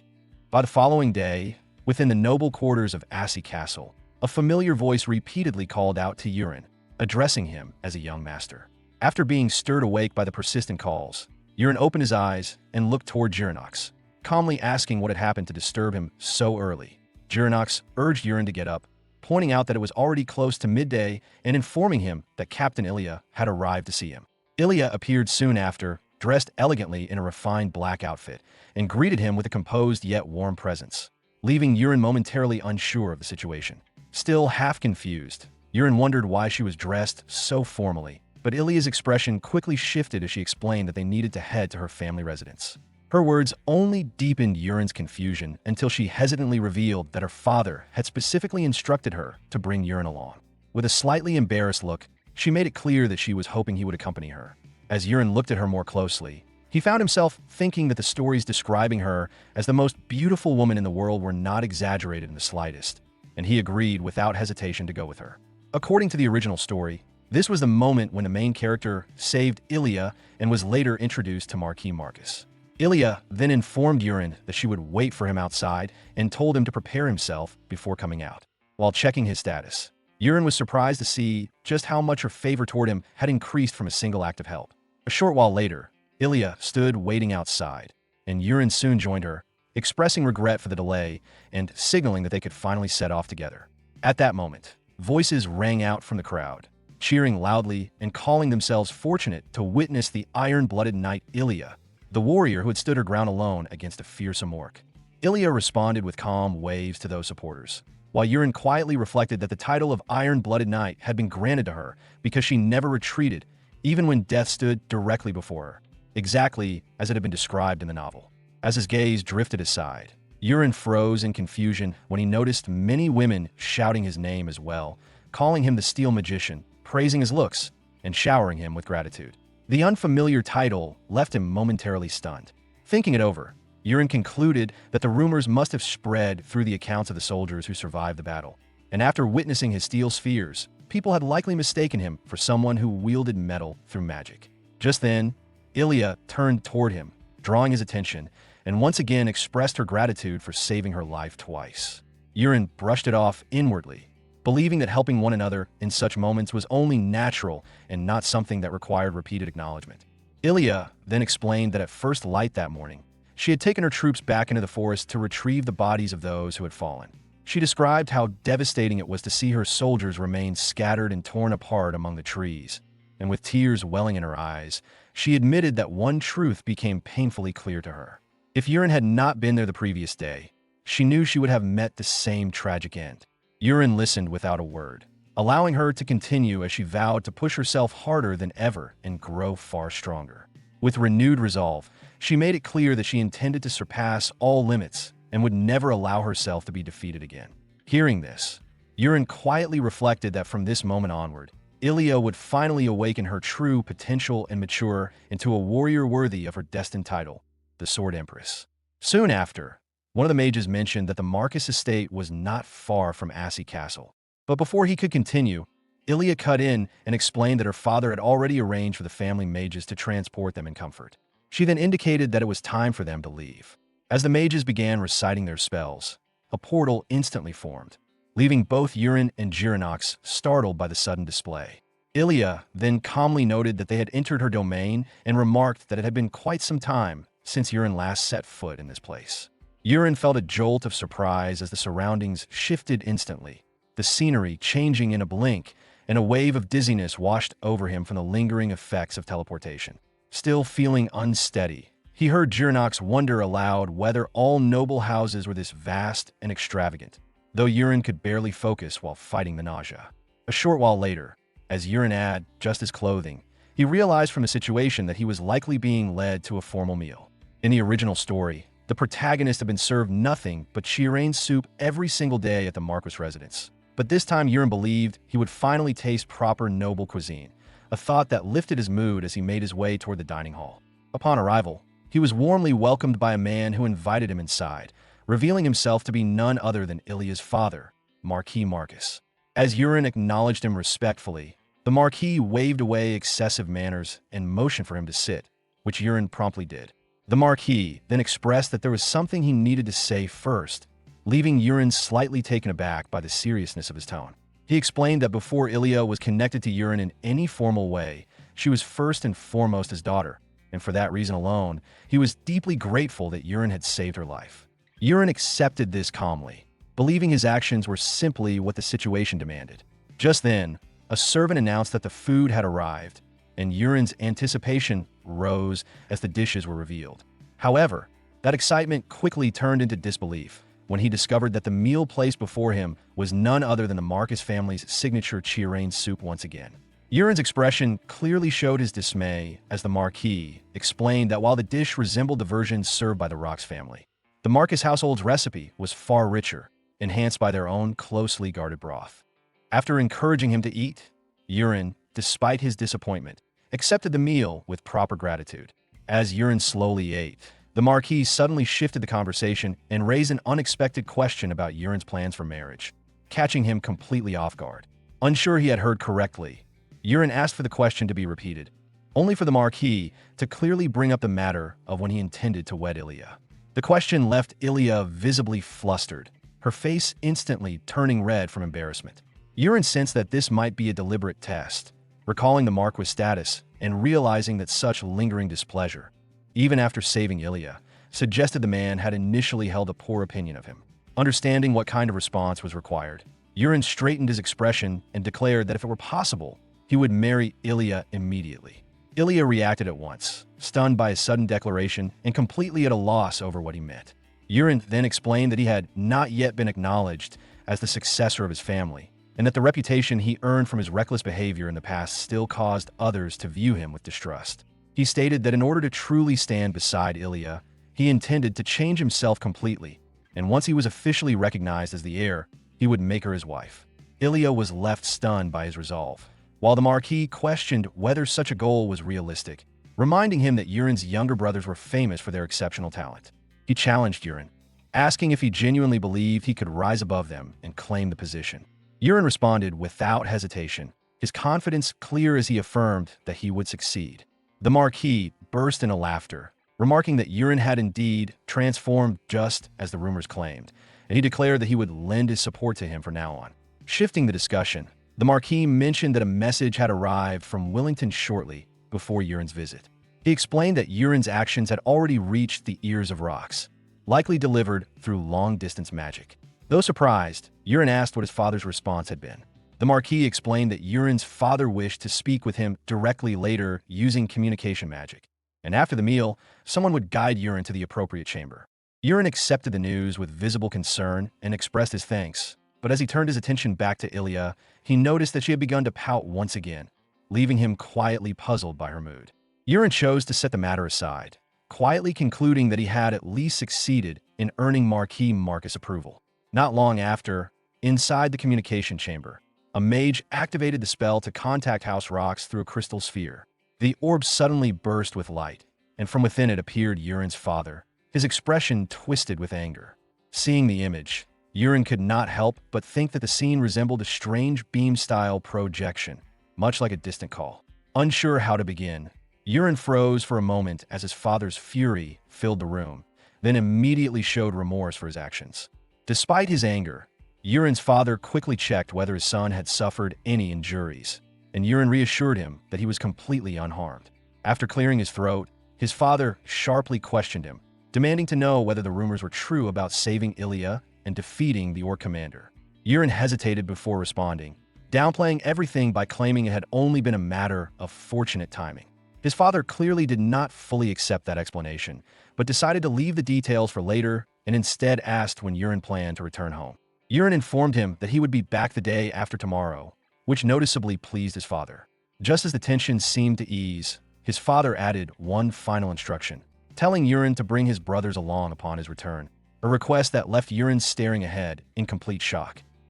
By the following day, within the noble quarters of Assi Castle, a familiar voice repeatedly called out to Yurin, addressing him as a young master. After being stirred awake by the persistent calls, Yurin opened his eyes and looked toward Jirinox, calmly asking what had happened to disturb him so early. Jirinox urged Yurin to get up, pointing out that it was already close to midday and informing him that Captain Ilya had arrived to see him. Ilya appeared soon after, dressed elegantly in a refined black outfit, and greeted him with a composed yet warm presence, leaving Yurin momentarily unsure of the situation. Still half confused, Yurin wondered why she was dressed so formally, but Ilya's expression quickly shifted as she explained that they needed to head to her family residence. Her words only deepened Yurin's confusion until she hesitantly revealed that her father had specifically instructed her to bring Yurin along. With a slightly embarrassed look, she made it clear that she was hoping he would accompany her. As Yurin looked at her more closely, he found himself thinking that the stories describing her as the most beautiful woman in the world were not exaggerated in the slightest, and he agreed without hesitation to go with her. According to the original story, this was the moment when the main character saved Ilya and was later introduced to Marquis Marcus. Ilya then informed Yurin that she would wait for him outside and told him to prepare himself before coming out. While checking his status, Yurin was surprised to see just how much her favor toward him had increased from a single act of help. A short while later, Ilya stood waiting outside, and Yurin soon joined her, expressing regret for the delay and signaling that they could finally set off together. At that moment, voices rang out from the crowd, cheering loudly and calling themselves fortunate to witness the iron-blooded knight Ilya, the warrior who had stood her ground alone against a fearsome orc. Ilya responded with calm waves to those supporters, while Yurin quietly reflected that the title of Iron-Blooded Knight had been granted to her because she never retreated, even when death stood directly before her, exactly as it had been described in the novel. As his gaze drifted aside, Yurin froze in confusion when he noticed many women shouting his name as well, calling him the Steel Magician, praising his looks, and showering him with gratitude. The unfamiliar title left him momentarily stunned. Thinking it over, Yurin concluded that the rumors must have spread through the accounts of the soldiers who survived the battle, and after witnessing his steel spheres, people had likely mistaken him for someone who wielded metal through magic. Just then, Ilya turned toward him, drawing his attention, and once again expressed her gratitude for saving her life twice. Yurin brushed it off inwardly, believing that helping one another in such moments was only natural and not something that required repeated acknowledgement. Ilya then explained that at first light that morning, she had taken her troops back into the forest to retrieve the bodies of those who had fallen. She described how devastating it was to see her soldiers remain scattered and torn apart among the trees, and with tears welling in her eyes, she admitted that one truth became painfully clear to her. If Yurin had not been there the previous day, she knew she would have met the same tragic end. Yurin listened without a word, allowing her to continue as she vowed to push herself harder than ever and grow far stronger. With renewed resolve, she made it clear that she intended to surpass all limits and would never allow herself to be defeated again. Hearing this, Yurin quietly reflected that from this moment onward, Ilya would finally awaken her true potential and mature into a warrior worthy of her destined title, the Sword Empress. Soon after, one of the mages mentioned that the Marcus estate was not far from Assi Castle. But before he could continue, Ilya cut in and explained that her father had already arranged for the family mages to transport them in comfort. She then indicated that it was time for them to leave. As the mages began reciting their spells, a portal instantly formed, leaving both Yurin and Jirinox startled by the sudden display. Ilya then calmly noted that they had entered her domain and remarked that it had been quite some time since Yurin last set foot in this place. Yurin felt a jolt of surprise as the surroundings shifted instantly, the scenery changing in a blink, and a wave of dizziness washed over him from the lingering effects of teleportation. Still feeling unsteady, he heard Jirinox wonder aloud whether all noble houses were this vast and extravagant, though Yurin could barely focus while fighting the nausea. A short while later, as Yurin had just his clothing, he realized from the situation that he was likely being led to a formal meal. In the original story, the protagonist had been served nothing but Chiarain soup every single day at the Marquis residence. But this time Yurin believed he would finally taste proper noble cuisine, a thought that lifted his mood as he made his way toward the dining hall. Upon arrival, he was warmly welcomed by a man who invited him inside, revealing himself to be none other than Ilya's father, Marquis Marcus. As Yurin acknowledged him respectfully, the Marquis waved away excessive manners and motioned for him to sit, which Yurin promptly did. The Marquis then expressed that there was something he needed to say first, leaving Yurin slightly taken aback by the seriousness of his tone. He explained that before Ilya was connected to Yurin in any formal way, she was first and foremost his daughter, and for that reason alone, he was deeply grateful that Yurin had saved her life. Yurin accepted this calmly, believing his actions were simply what the situation demanded. Just then, a servant announced that the food had arrived, and Yurin's anticipation rose as the dishes were revealed. However, that excitement quickly turned into disbelief when he discovered that the meal placed before him was none other than the Marcus family's signature chiarain soup once again. Yurin's expression clearly showed his dismay as the Marquis explained that while the dish resembled the version served by the Rox family, the Marcus household's recipe was far richer, enhanced by their own closely guarded broth. After encouraging him to eat, Yurin, despite his disappointment, accepted the meal with proper gratitude. As Yurin slowly ate, the Marquis suddenly shifted the conversation and raised an unexpected question about Yurin's plans for marriage, catching him completely off guard. Unsure he had heard correctly, Yurin asked for the question to be repeated, only for the Marquis to clearly bring up the matter of when he intended to wed Ilya. The question left Ilya visibly flustered, her face instantly turning red from embarrassment. Yurin sensed that this might be a deliberate test, recalling the Marquis' status and realizing that such lingering displeasure, even after saving Ilya, suggested the man had initially held a poor opinion of him. Understanding what kind of response was required, Yurin straightened his expression and declared that if it were possible, he would marry Ilya immediately. Ilya reacted at once, stunned by his sudden declaration and completely at a loss over what he meant. Yurin then explained that he had not yet been acknowledged as the successor of his family, and that the reputation he earned from his reckless behavior in the past still caused others to view him with distrust. He stated that in order to truly stand beside Ilya, he intended to change himself completely, and once he was officially recognized as the heir, he would make her his wife. Ilya was left stunned by his resolve, while the Marquis questioned whether such a goal was realistic, reminding him that Yurin's younger brothers were famous for their exceptional talent. He challenged Yurin, asking if he genuinely believed he could rise above them and claim the position. Yurin responded without hesitation, his confidence clear as he affirmed that he would succeed. The Marquis burst into laughter, remarking that Yurin had indeed transformed just as the rumors claimed, and he declared that he would lend his support to him from now on. Shifting the discussion, the Marquis mentioned that a message had arrived from Wellington shortly before Yurin's visit. He explained that Yurin's actions had already reached the ears of Rox, likely delivered through long-distance magic. Though surprised, Yurin asked what his father's response had been. The Marquis explained that Yurin's father wished to speak with him directly later using communication magic, and after the meal, someone would guide Yurin to the appropriate chamber. Yurin accepted the news with visible concern and expressed his thanks, but as he turned his attention back to Ilya, he noticed that she had begun to pout once again, leaving him quietly puzzled by her mood. Yurin chose to set the matter aside, quietly concluding that he had at least succeeded in earning Marquis Marcus approval. Not long after, inside the communication chamber, a mage activated the spell to contact House Rox through a crystal sphere. The orb suddenly burst with light, and from within it appeared Yurin's father, his expression twisted with anger. Seeing the image, Yurin could not help but think that the scene resembled a strange beam-style projection, much like a distant call. Unsure how to begin, Yurin froze for a moment as his father's fury filled the room, then immediately showed remorse for his actions. Despite his anger, Yurin's father quickly checked whether his son had suffered any injuries, and Yurin reassured him that he was completely unharmed. After clearing his throat, his father sharply questioned him, demanding to know whether the rumors were true about saving Ilya and defeating the Orc commander. Yurin hesitated before responding, downplaying everything by claiming it had only been a matter of fortunate timing. His father clearly did not fully accept that explanation, but decided to leave the details for later and instead asked when Yurin planned to return home. Yurin informed him that he would be back the day after tomorrow, which noticeably pleased his father. Just as the tension seemed to ease, his father added one final instruction, telling Yurin to bring his brothers along upon his return, a request that left Yurin staring ahead in complete shock.